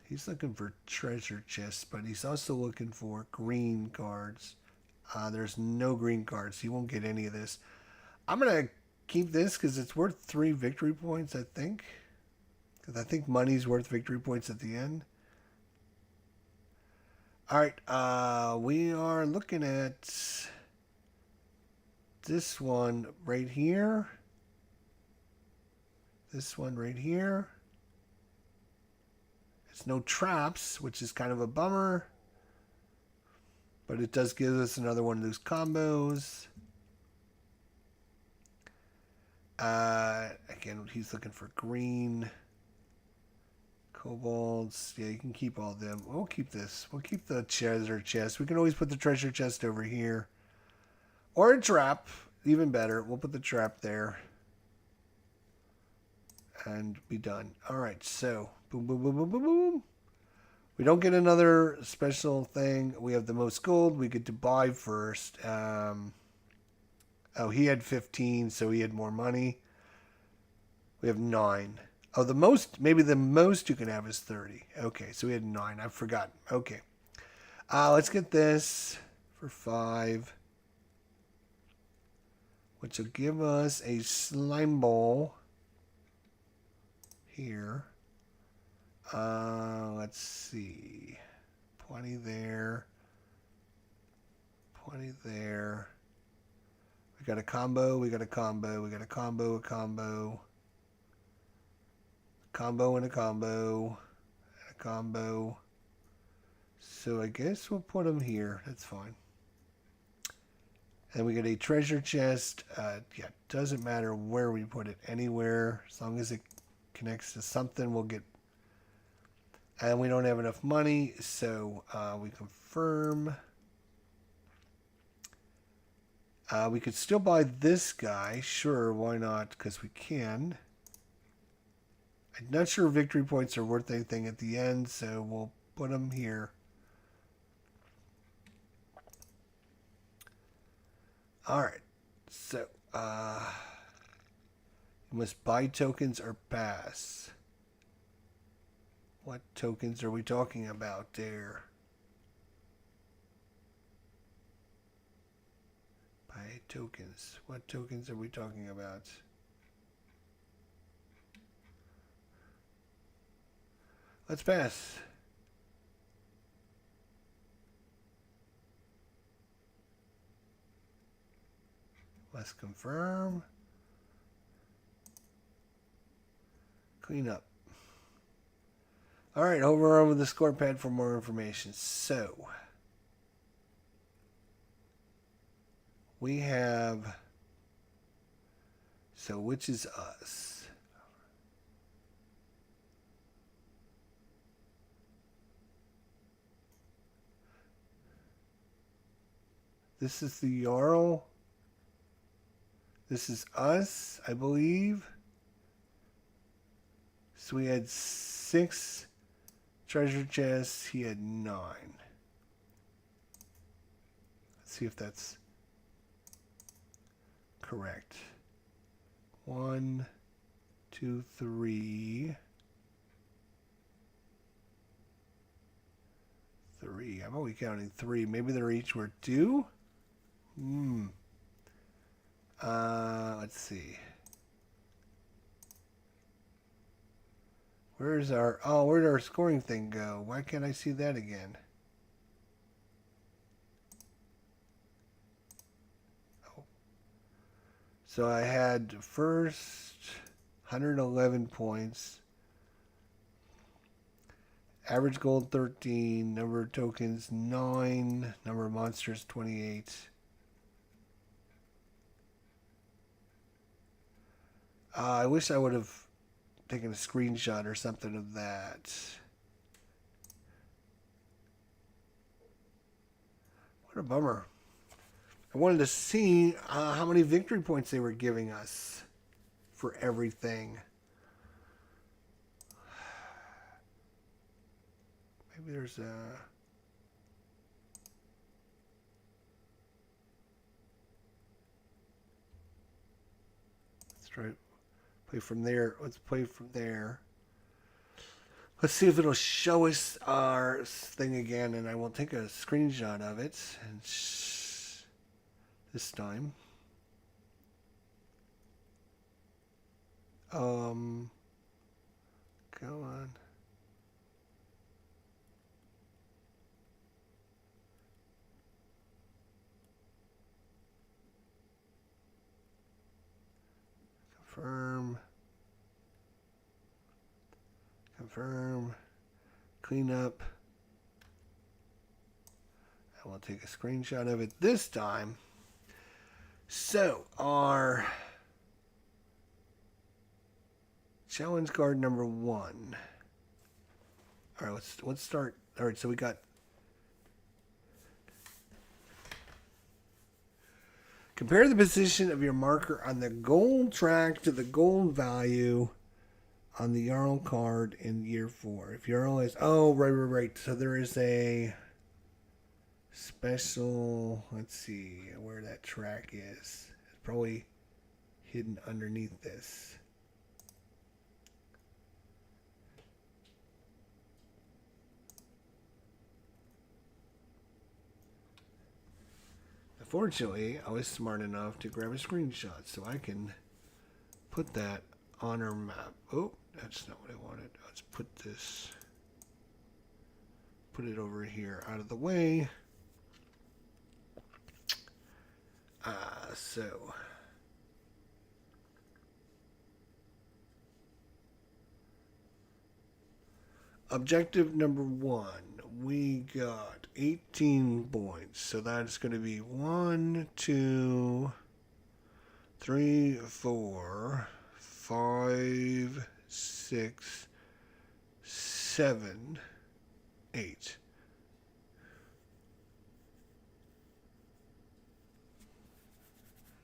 He's looking for treasure chests, but he's also looking for green cards. There's no green cards. He won't get any of this. I'm going to keep this because it's worth 3 victory points, I think. Because I think money's worth victory points at the end. All right, we are looking at this one right here. This one right here. It's no traps, which is kind of a bummer. But it does give us another one of those combos. Again, he's looking for green. Kobolds. Yeah, you can keep all of them. We'll keep this. We'll keep the treasure chest. We can always put the treasure chest over here. Or a trap. Even better. We'll put the trap there. And be done. Alright, so. Boom, boom, boom, boom, boom, boom. We don't get another special thing. We have the most gold. We get to buy first. Oh, he had 15, so he had more money. We have 9. Oh, the most, maybe the most you can have is 30. Okay, so we had 9. I've forgotten. Okay. Let's get this for 5. Which will give us a slime ball here. Let's see. 20 there. 20 there. We got a combo, we got a combo, we got a combo, a combo. Combo and a combo. And a combo. So I guess we'll put them here. That's fine. And we get a treasure chest. Yeah, doesn't matter where we put it. Anywhere. As long as it connects to something, we'll get. And we don't have enough money, so we confirm. We could still buy this guy. Sure, why not? Because we can. I'm not sure victory points are worth anything at the end, so we'll put them here. Alright, so you must buy tokens or pass. What tokens are we talking about there? Buy tokens. What tokens are we talking about? Let's pass. Let's confirm. Clean up. All right, over on the score pad for more information. So, we have, so which is us? This is the Jarl. This is us, I believe. So we had 6 treasure chests. He had 9. Let's see if that's correct. 1, 2, 3. 3. I'm only counting 3. Maybe they're each worth 2? Let's see. Where's our... Oh, where'd our scoring thing go? Why can't I see that again? Oh. So I had first 111 points. Average gold 13. Number of tokens 9. Number of monsters 28. I wish I would have taken a screenshot or something of that. What a bummer. I wanted to see how many victory points they were giving us for everything. Maybe there's a... Let's try... Play from there. Let's play from there. Let's see if it'll show us our thing again, and I will take a screenshot of it. And this time. Go on. Confirm, clean up. I will take a screenshot of it this time. So our challenge card number 1. All right, let's start. All right, so we got compare the position of your marker on the gold track to the gold value on the Jarl card in year 4. If Jarl is... Oh, right. So there is a special... Let's see where that track is. It's probably hidden underneath this. Fortunately, I was smart enough to grab a screenshot so I can put that on our map. Oh, that's not what I wanted. Let's put it over here out of the way. So objective number 1, we got 18 points. So that's going to be 1, 2, 3, 4, 5, 6, 7, 8.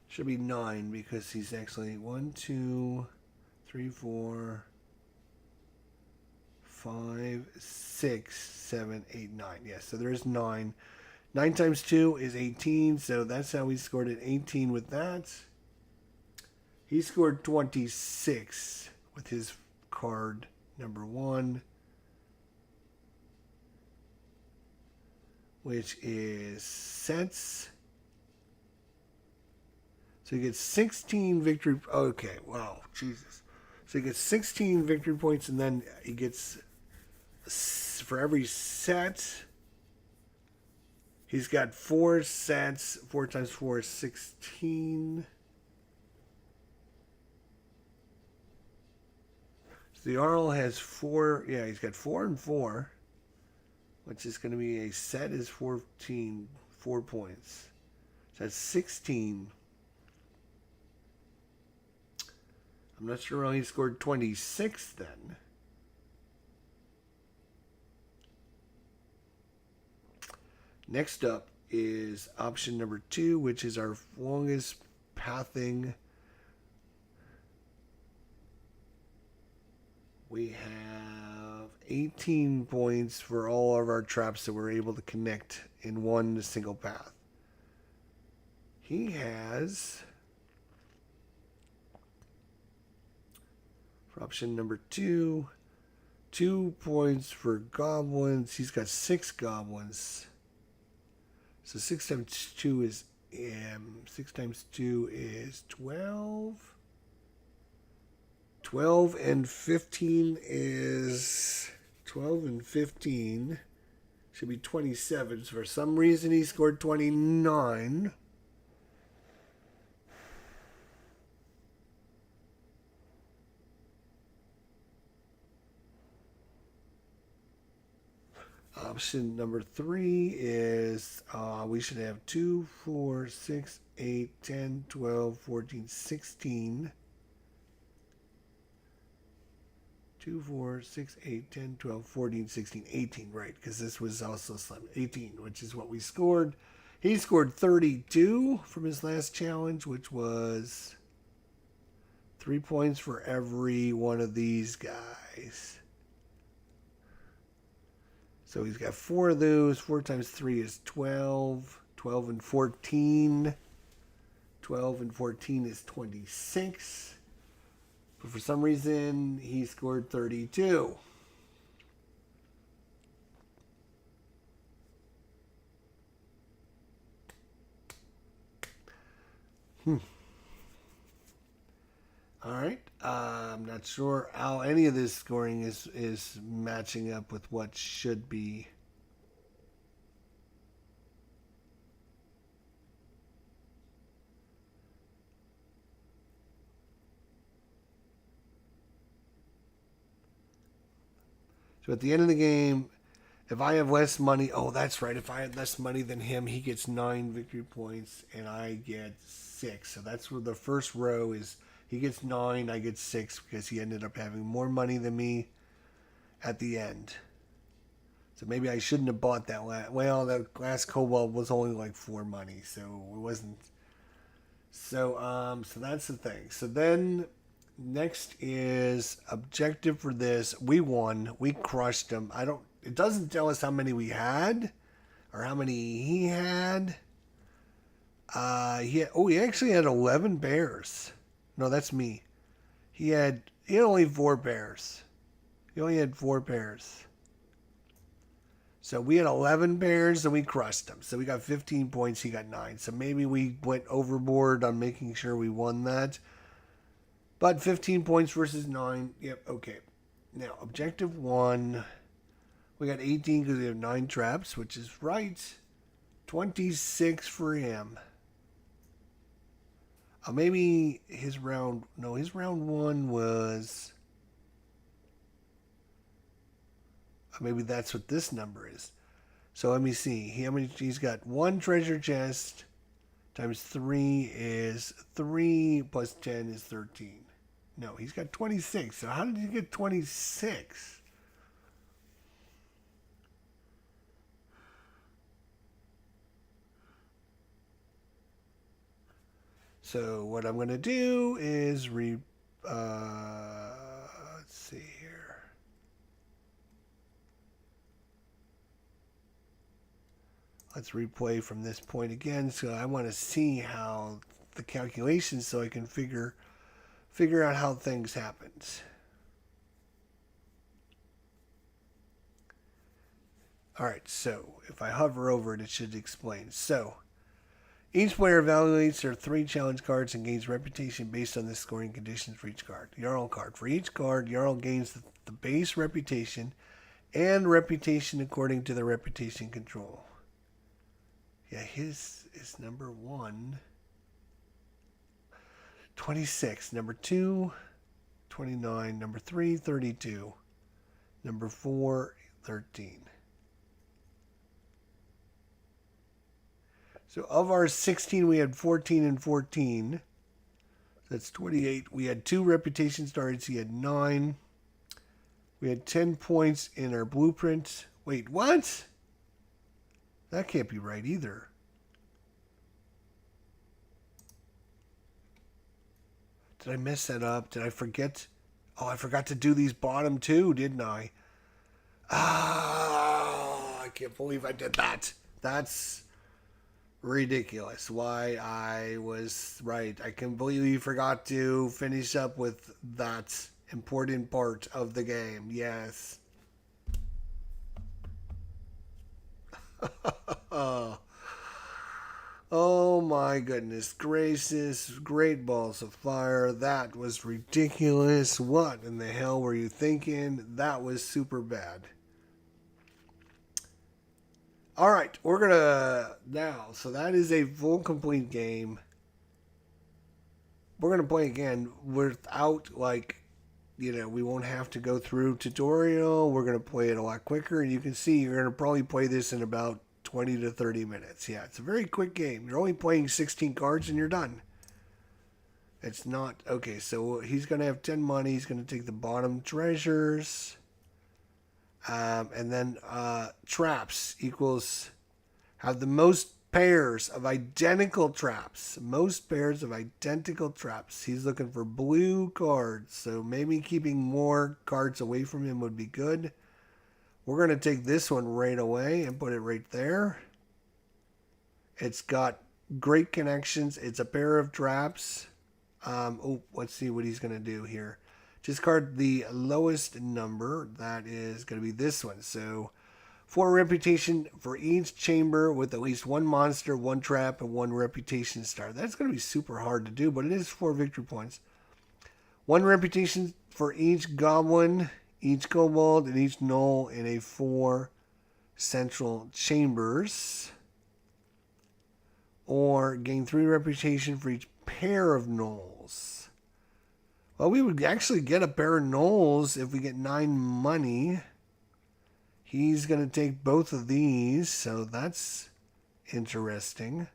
Should be 9 because he's actually 1, 2, 3, 4, 5, 6, 7, 8, 9. Yes, so there's 9. 9 times 2 is 18, so that's how we scored an 18 with that. He scored 26 with his card number 1, which is sets. So he gets 16 victory. Okay, wow, Jesus. So he gets 16 victory points, and then he gets, for every set, he's got 4 sets. 4 times 4 is 16. So the Jarl has 4. Yeah, he's got 4 and 4, which is going to be a set is 14, 4 points. So that's 16. I'm not sure how he scored 26 then. Next up is option number 2, which is our longest pathing. We have 18 points for all of our traps that we're able to connect in one single path. He has... For option number 2, 2 points for goblins. He's got 6 goblins. So 6 times 2 is 6 times 2 is 12. 12 and 15 is 12 and 15 should be 27. So for some reason he scored 29. Option number 3 is we should have 2, 4, 6, 8, 10, 12, 14, 16. 2, 4, 6, 8, 10, 12, 14, 16, 18, right, because this was also 18, which is what we scored. He scored 32 from his last challenge, which was 3 points for every one of these guys. So he's got 4 of those. 4 times 3 is 12. 12 and 14. 12 and 14 is 26. But for some reason, he scored 32. All right. I'm not sure how any of this scoring is matching up with what should be. So at the end of the game, if I have less money, oh, that's right. If I had less money than him, he gets 9 victory points and I get 6. So that's where the first row is. He gets 9, I get 6 because he ended up having more money than me at the end. So maybe I shouldn't have bought that last. Well, that last cobalt was only like 4 money, so it wasn't. So that's the thing. So then next is objective for this. We won. We crushed them. I don't. It doesn't tell us how many we had or how many he had. He actually had 11 bears. No, that's me. He had only 4 bears. He only had 4 bears. So we had 11 bears and we crushed them. So we got 15 points. He got 9. So maybe we went overboard on making sure we won that. But 15 points versus 9. Yep, okay. Now, objective 1. We got 18 because we have 9 traps, which is right. 26 for him. Maybe his round... No, his round 1 was... Maybe that's what this number is. So let me see. He's got 1 treasure chest times 3 is 3 plus 10 is 13. No, he's got 26. So how did he get 26? So what I'm going to do is let's see here. Let's replay from this point again. So I want to see how the calculations so I can figure out how things happened. All right, so if I hover over it, it should explain. So each player evaluates their 3 challenge cards and gains reputation based on the scoring conditions for each card. Jarl card. For each card, Jarl gains the base reputation and reputation according to the reputation control. Yeah, his is number 1. 26. Number 2, 29. Number 3, 32. Number 4, 13. So of our 16, we had 14 and 14. That's 28. We had 2 reputation stars. He had 9. We had 10 points in our blueprint. Wait, what? That can't be right either. Did I mess that up? Did I forget? Oh, I forgot to do these bottom 2, didn't I? Ah, I can't believe I did that. That's ridiculous. Why I was right. I completely forgot to finish up with that important part of the game. Yes. Oh my goodness gracious. Great balls of fire. That was ridiculous. What in the hell were you thinking? That was super bad. Alright, we're gonna now. So that is a full complete game. We're gonna play again without we won't have to go through tutorial. We're going to play it a lot quicker. And you can see you're going to probably play this in about 20 to 30 minutes. Yeah, it's a very quick game. You're only playing 16 cards and you're done. It's not... Okay, so he's going to have 10 money. He's going to take the bottom treasures. And then traps equals... Have the most pairs of identical traps. Most pairs of identical traps. He's looking for blue cards. So maybe keeping more cards away from him would be good. We're going to take this one right away and put it right there. It's got great connections. It's a pair of traps. Let's see what he's going to do here. Discard the lowest number. That is going to be this one. So 4 reputation for each chamber with at least 1 monster, 1 trap, and 1 reputation star. That's going to be super hard to do, but it is 4 victory points. 1 reputation for each goblin, each kobold, and each gnoll in a 4 central chambers. Or gain 3 reputation for each pair of gnolls. Well, we would actually get a pair of gnolls if we get 9 money. He's going to take both of these, so that's interesting.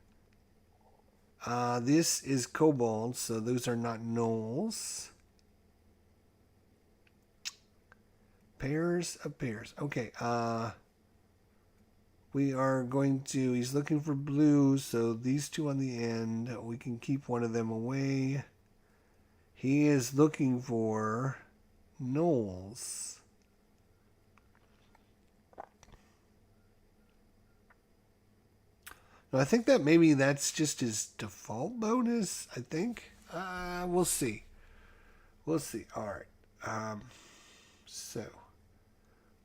This is kobolds, so those are not gnolls. Pairs of pairs. Okay, we are going to, he's looking for blue, so these 2 on the end, we can keep one of them away. He is looking for gnolls. Now, I think that maybe that's just his default bonus, I think. We'll see. We'll see. All right. So,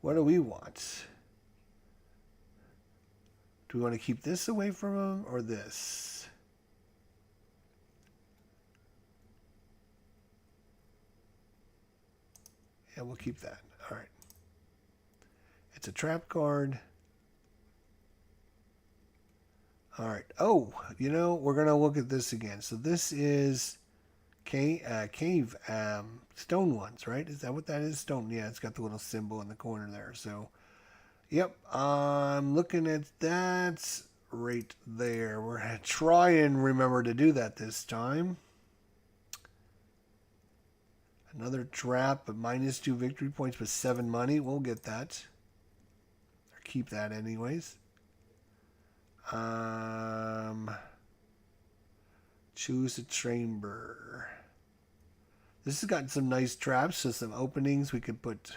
what do we want? Do we want to keep this away from him or this? Yeah, we'll keep that. All right. It's a trap card. All right. Oh, you know, we're going to look at this again. So this is cave stone ones, right? Is that what that is? Stone. Yeah, it's got the little symbol in the corner there. So, yep. I'm looking at that right there. We're going to try and remember to do that this time. Another trap, but -2 victory points with 7 money. We'll get that. Or keep that anyways. Choose a chamber. This has got some nice traps, so some openings we could put.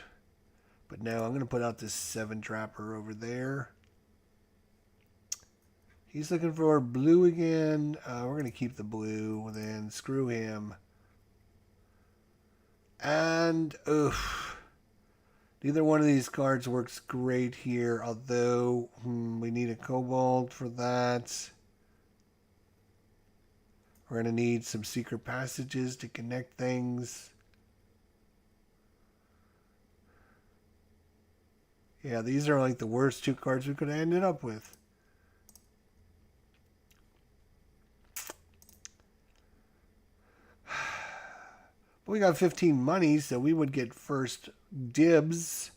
But no, I'm going to put out this 7 trapper over there. He's looking for blue again. We're going to keep the blue, then screw him. And, neither one of these cards works great here, although we need a kobold for that. We're going to need some secret passages to connect things. Yeah, these are like the worst 2 cards we could have ended up with. We got 15 money, so we would get first dibs.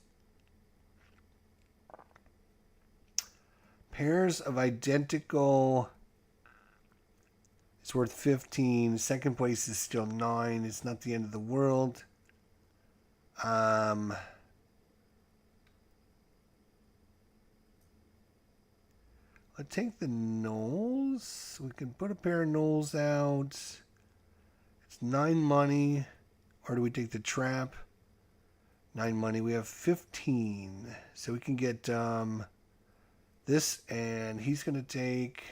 Pairs of identical. It's worth 15. Second place is still 9. It's not the end of the world. I'll take the gnolls. We can put a pair of gnolls out. It's 9 money. Or do we take the trap? 9 money. We have 15. So we can get this, and he's going to take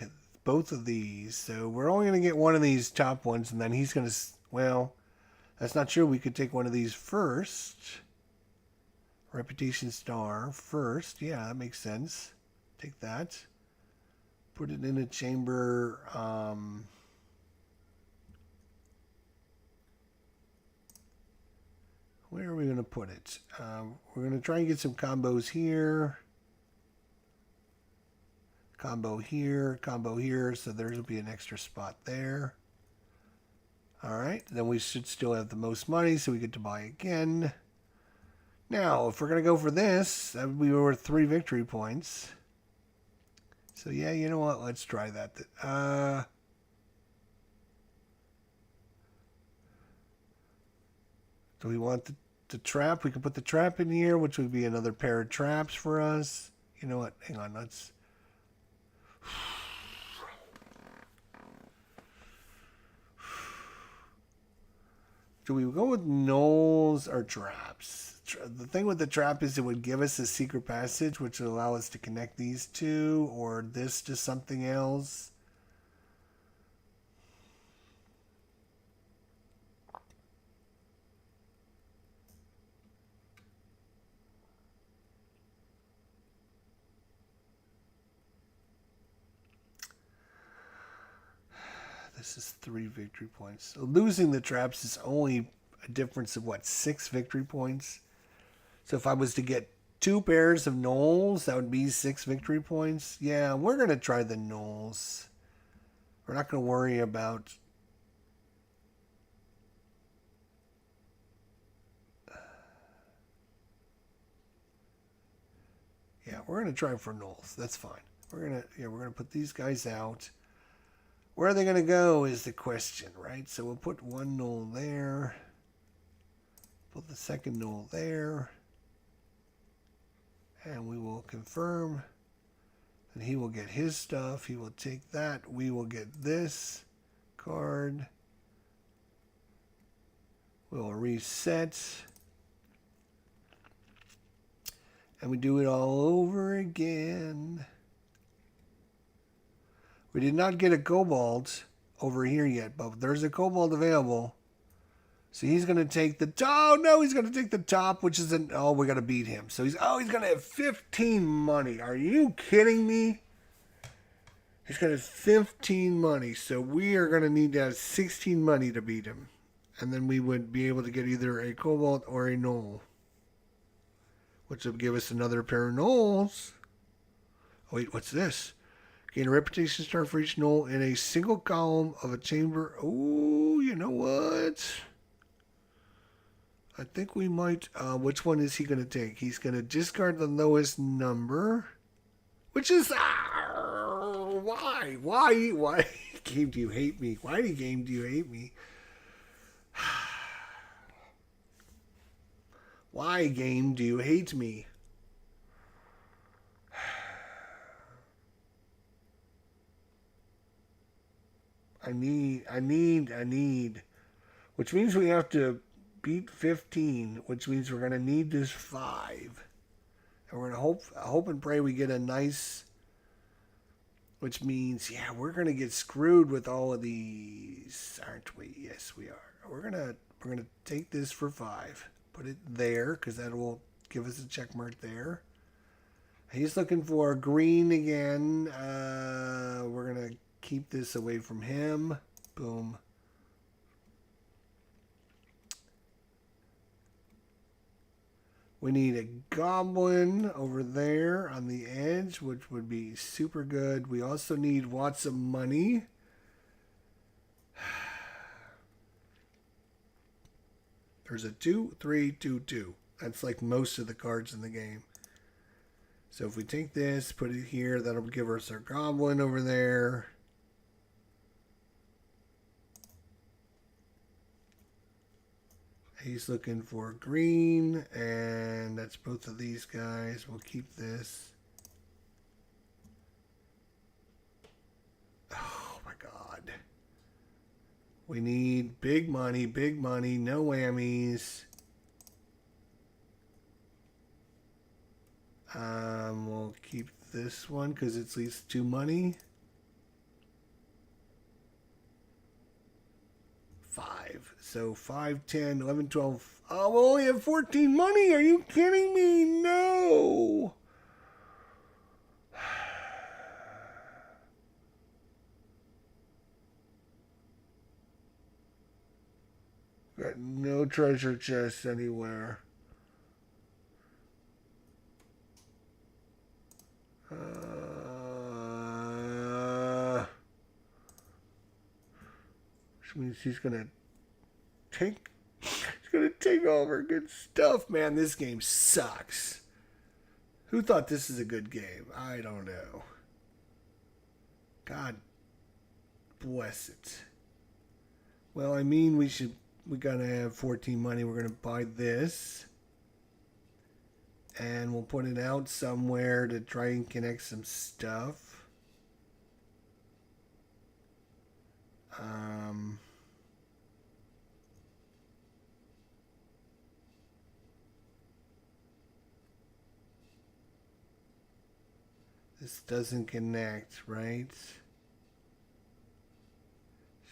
both of these. So we're only going to get one of these top ones, and then he's going to, well, that's not true. We could take one of these first. Reputation star first. Yeah, that makes sense. Take that. Put it in a chamber. Where are we going to put it? We're going to try and get some combos here. Combo here, so there will be an extra spot there. All right, then we should still have the most money, so we get to buy again. Now, if we're going to go for this, that would be worth 3 victory points. So yeah, you know what? Let's try that. Do we want the trap? We can put the trap in here, which would be another pair of traps for us. You know what? Hang on, let's... Do we go with gnolls or traps? The thing with the trap is it would give us a secret passage, which would allow us to connect these two, or this to something else. this is 3 victory points. So losing the traps is only a difference of what, 6 victory points. So if I was to get 2 pairs of gnolls, that would be 6 victory points. Yeah, we're going to try the gnolls. We're not going to worry about... Yeah, we're going to try for gnolls. That's fine. We're going to put these guys out. Where are they going to go is the question, right? So we'll put 1 gnoll there. Put the second gnoll there. And we will confirm. And he will get his stuff. He will take that. We will get this card. We'll reset. And we do it all over again. We did not get a kobold over here yet, but there's a kobold available. So he's going to take the... Oh, no, he's going to take the top, which is an... Oh, we got to beat him. So he's going to have 15 money. Are you kidding me? He's going to have 15 money. So we are going to need to have 16 money to beat him. And then we would be able to get either a kobold or a gnoll, which would give us another pair of gnolls. Oh, wait, what's this? Gain a reputation star for each gnoll in a single column of a chamber. Oh, you know what? I think we might... which one is he going to take? He's going to discard the lowest number. Which is... why? Why? Game, do you hate me? Why, game, do you hate me? Why, game, do you hate me? I need. Which means we have to beat 15, which means we're going to need this 5. And we're going to hope and pray we get a nice... Which means, yeah, we're going to get screwed with all of these, aren't we? Yes, we are. We're going to take this for 5. Put it there, because that will give us a check mark there. He's looking for green again. We're going to keep this away from him. Boom. We need a goblin over there on the edge, which would be super good. We also need lots of money. There's a 2, 3, 2, 2. That's like most of the cards in the game. So if we take this, put it here, that'll give us our goblin over there. He's looking for green, and that's both of these guys. We'll keep this. Oh my God. We need big money, no whammies. We'll keep this one because it's at least 2 money. 5. So 5, 10, 11, 12. Oh, we only have 14 money. Are you kidding me? No. Got no treasure chests anywhere. Which means he's gonna take all of our good stuff. Man, this game sucks. Who thought this is a good game? I don't know. God bless it. Well, I mean, we gotta have 14 money. We're gonna buy this. And we'll put it out somewhere to try and connect some stuff. This doesn't connect, right?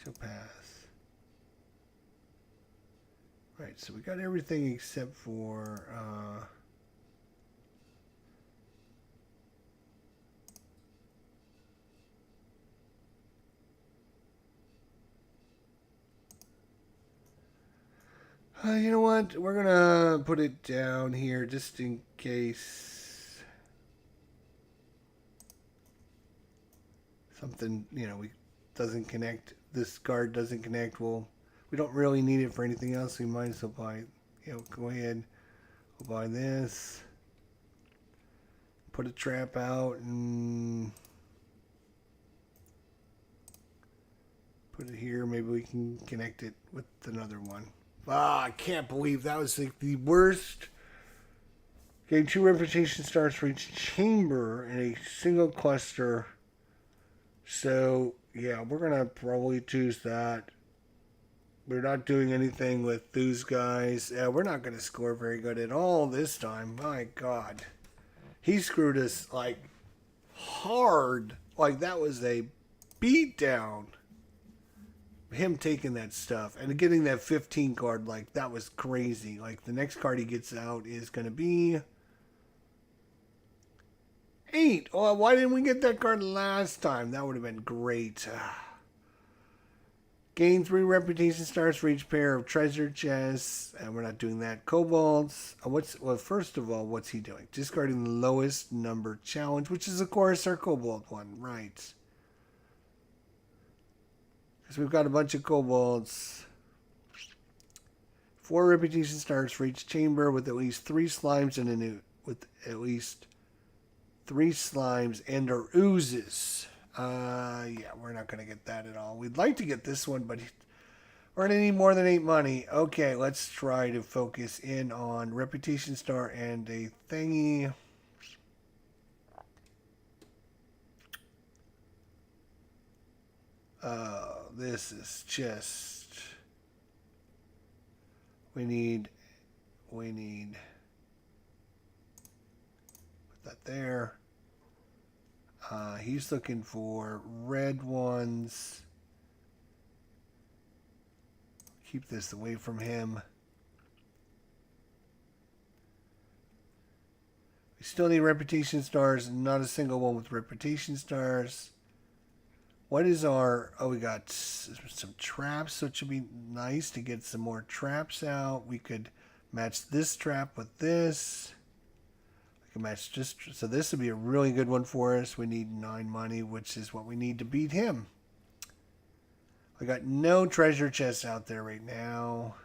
She'll pass. Right, so we got everything except for You know what? We're gonna put it down here just in case something, we doesn't connect. This card doesn't connect. Well, we don't really need it for anything else. We might as well buy. Go ahead. We'll buy this. Put a trap out and put it here. Maybe we can connect it with another one. I can't believe that was like the worst. Gain 2 reputation stars for each chamber in a single cluster. So, yeah, we're going to probably choose that. We're not doing anything with those guys. We're not going to score very good at all this time. My God. He screwed us, like, hard. Like, that was a beatdown. Him taking that stuff and getting that 15 card, like, that was crazy. Like, the next card he gets out is going to be 8. Oh, why didn't we get that card last time? That would have been great. Gain 3 reputation stars for each pair of treasure chests. And we're not doing that. Kobolds. First of all, what's he doing? Discarding the lowest number challenge, which is, of course, our kobold one. Right. Because we've got a bunch of kobolds. 4 reputation stars for each chamber with at least 3 slimes and or oozes. Yeah, we're not going to get that at all. We'd like to get this one, but we're going to need more than 8 money. Okay, let's try to focus in on reputation star and a thingy. This is just... We need... Put that there. He's looking for red ones. Keep this away from him. We still need reputation stars. Not a single one with reputation stars. What is our... Oh, we got some traps, so it should be nice to get some more traps out. We could match this trap with this. We can match just... So this would be a really good one for us. We need 9 money, which is what we need to beat him. I got no treasure chests out there right now.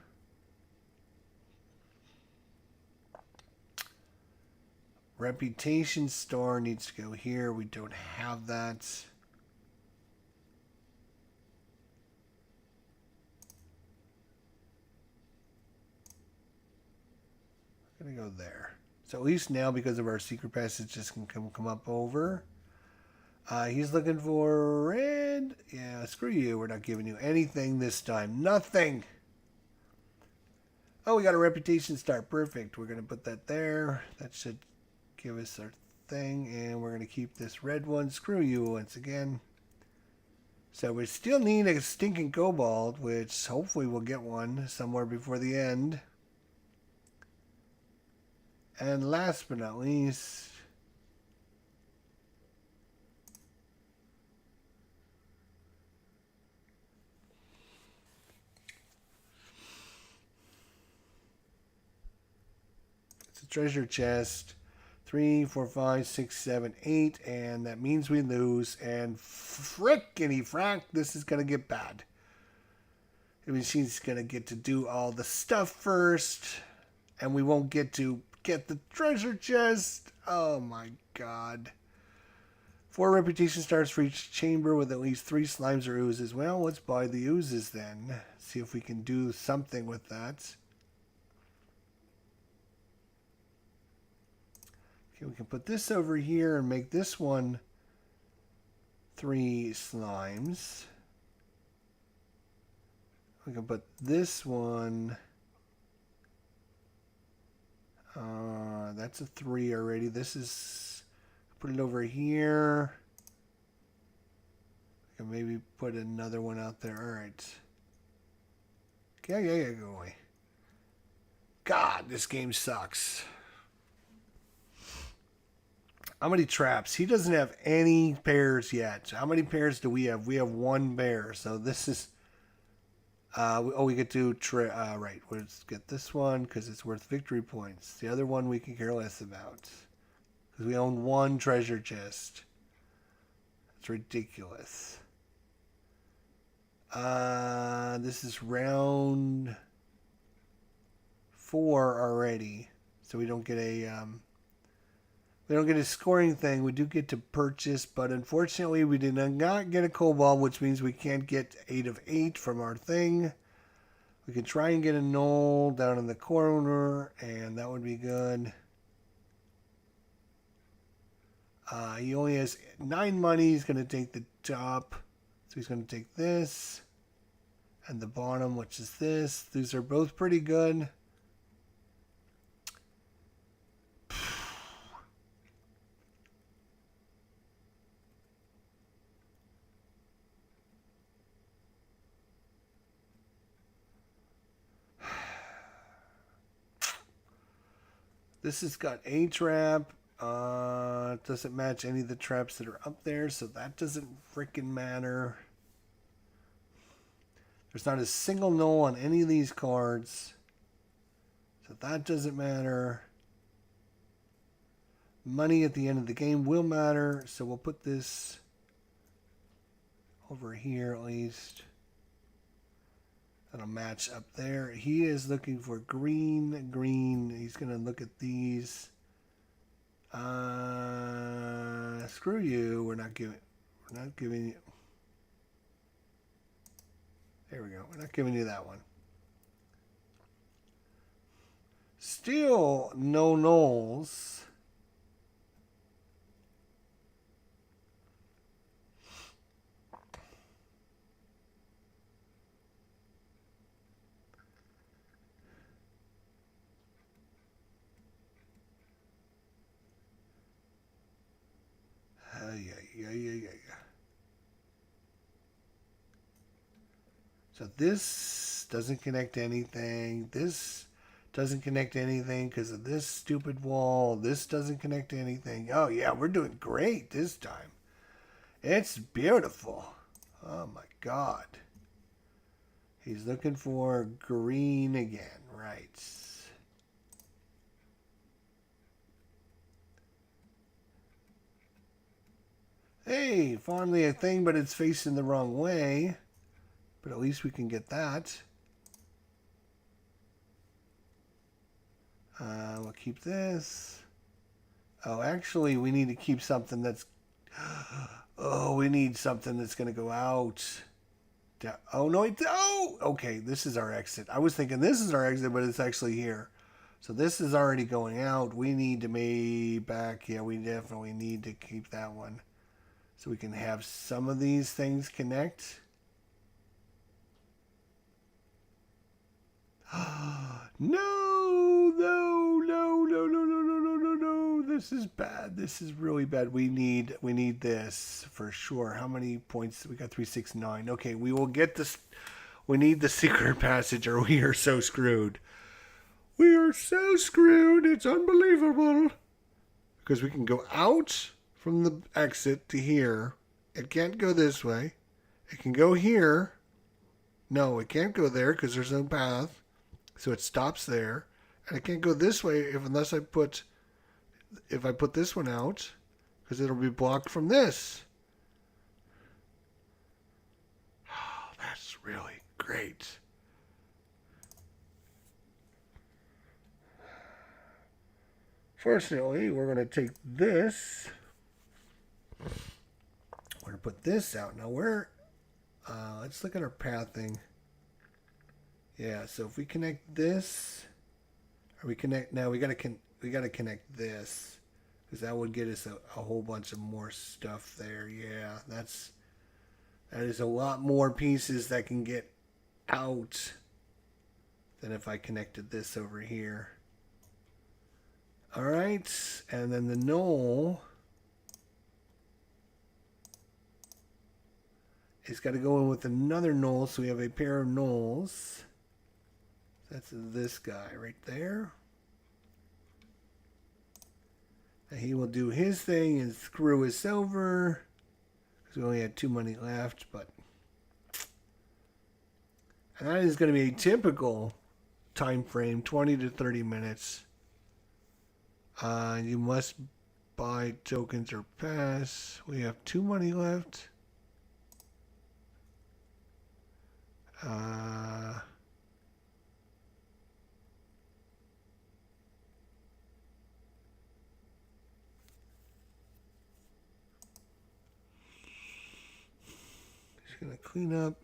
Reputation star needs to go here. We don't have that. I'm going to go there. So at least now, because of our secret passage, just can come up over. He's looking for red. Yeah, screw you. We're not giving you anything this time. Nothing. Oh, we got a reputation star. Perfect. We're going to put that there. That should give us our thing. And we're going to keep this red one. Screw you once again. So we still need a stinking kobold, which hopefully we'll get one somewhere before the end. And last but not least, it's a treasure chest. 3, 4, 5, 6, 7, 8, and that means we lose. And frickety frack, this is gonna get bad. I mean, she's gonna get to do all the stuff first, and we won't get to get the treasure chest. Oh my God. 4 reputation stars for each chamber with at least 3 slimes or oozes. Well, let's buy the oozes then. See if we can do something with that. Okay, we can put this over here and make this one 3 slimes. We can put this one... that's a 3 already. This is... Put it over here. I can maybe put another one out there. Alright. Yeah, go away. God, this game sucks. How many traps? He doesn't have any pairs yet. How many pairs do we have? We have 1 pair. So this is... We get to right. Let's get this one because it's worth victory points. The other one we can care less about because we own one treasure chest. It's ridiculous. This is round 4 already, so we don't get a scoring thing. We do get to purchase, but unfortunately we did not get a cobalt, which means we can't get 8 of 8 from our thing. We can try and get a null down in the corner, and that would be good. He only has 9 money. He's going to take the top. So he's going to take this and the bottom, which is this. These are both pretty good. This has got a trap. It doesn't match any of the traps that are up there, so that doesn't freaking matter. There's not a single null on any of these cards, so that doesn't matter. Money at the end of the game will matter, so we'll put this over here at least. That'll match up there. He is looking for green, green. He's going to look at these. Screw you. We're not giving you. There we go. We're not giving you that one. Still no nulls. Yeah. So this doesn't connect to anything. This doesn't connect to anything because of this stupid wall. This doesn't connect to anything. Oh, yeah, we're doing great this time. It's beautiful. Oh, my God. He's looking for green again. Right. Hey, finally a thing, but it's facing the wrong way. But at least we can get that. We'll keep this. Oh, actually, we need to keep something that's... Oh, we need something that's going to go out. Oh, no. Oh, okay. This is our exit. I was thinking this is our exit, but it's actually here. So this is already going out. We need to make back. Yeah, we definitely need to keep that one. So we can have some of these things connect. No. This is bad. This is really bad. We need this for sure. How many points? We got 369. Okay, we will get this. We need the secret passage or we are so screwed. We are so screwed. It's unbelievable. Because we can go out from the exit to here. It can't go this way. It can go here. No, it can't go there because there's no path. So it stops there. And it can't go this way unless I put this one out, because it'll be blocked from this. Oh, that's really great. Fortunately, we're going to take this. We're going to put this out. Now, let's look at our pathing. Yeah, so if we connect this, or we connect, now we got to connect this, because that would get us a whole bunch of more stuff there. Yeah, that is a lot more pieces that can get out than if I connected this over here. All right, and then the null is got to go in with another null, so we have a pair of nulls. That's this guy right there. And he will do his thing and screw us over, because we only had 2 money left, but And that is going to be a typical time frame, 20 to 30 minutes. You must buy tokens or pass. We have 2 money left. Just gonna clean up.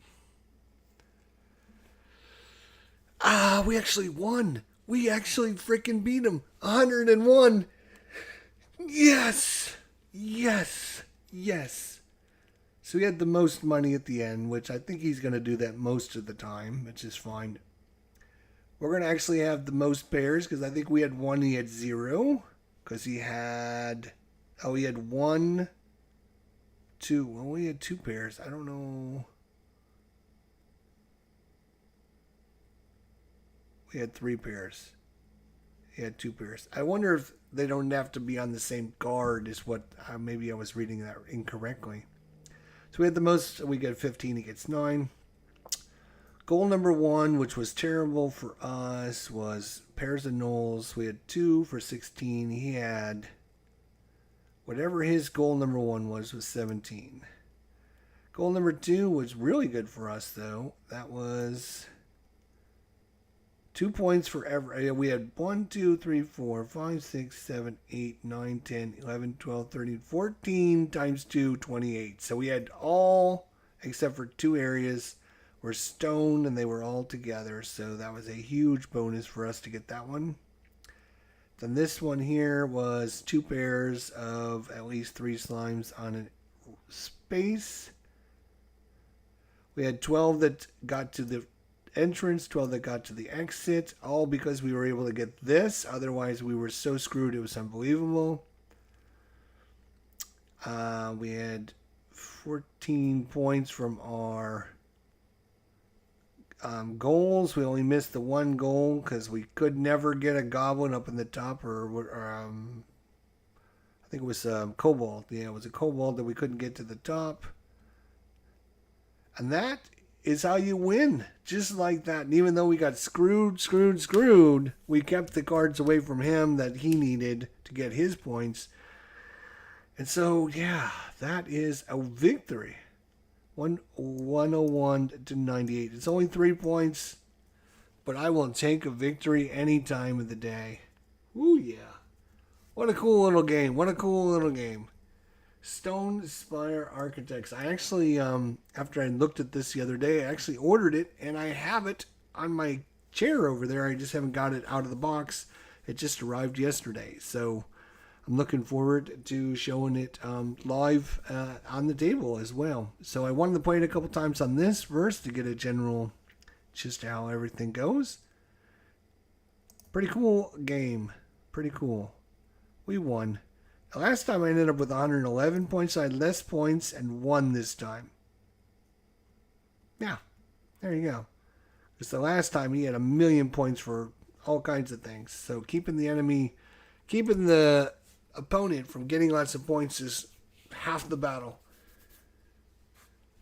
We actually won. We actually freaking beat him. 101. Yes. Yes. Yes. So we had the most money at the end, which I think he's going to do that most of the time, which is fine. We're going to actually have the most pairs because I think we had one, he had 0. Because he had... Oh, he had 1, 2. Well, we had 2 pairs. I don't know... We had 3 pairs. He had 2 pairs. I wonder if they don't have to be on the same card is what... maybe I was reading that incorrectly. So we had the most... We get 15. He gets 9. Goal number 1, which was terrible for us, was pairs of nulls. We had 2 for 16. He had... Whatever his goal number 1 was 17. Goal number 2 was really good for us, though. That was... 2 points for every. We had 1, 2, 3, 4, 5, 6, 7, 8, 9, 10, 11, 12, 13, 14 times 2, 28. So we had all, except for 2 areas, were stone and they were all together. So that was a huge bonus for us to get that one. Then this one here was 2 pairs of at least 3 slimes on a space. We had 12 that got to the entrance, 12 that got to the exit, all because we were able to get this. Otherwise, we were so screwed, it was unbelievable. We had 14 points from our goals. We only missed the 1 goal because we could never get a goblin up in the top, or I think it was Cobalt. Yeah, it was a Cobalt that we couldn't get to the top. And that is how you win, just like that. And even though we got screwed, we kept the cards away from him that he needed to get his points. And so, yeah, that is a victory. 101 to 98. It's only 3 points, but I will take a victory any time of the day. Ooh, yeah. What a cool little game. What a cool little game. Stonespire Architects. I actually, after I looked at this the other day, I actually ordered it, and I have it on my chair over there. I just haven't got it out of the box. It just arrived yesterday, so I'm looking forward to showing it live on the table as well. So I wanted to play it a couple times on this first to get a general just how everything goes. Pretty cool game. Pretty cool. We won. Last time I ended up with 111 points. I had less points and won this time. Yeah, there you go. Because the last time he had 1,000,000 points for all kinds of things. So keeping the opponent from getting lots of points is half the battle.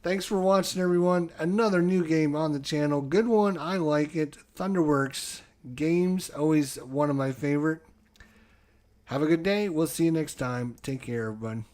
Thanks for watching, everyone. Another new game on the channel. Good one. I like it. Thunderworks games, always one of my favorite. Have a good day. We'll see you next time. Take care, everyone.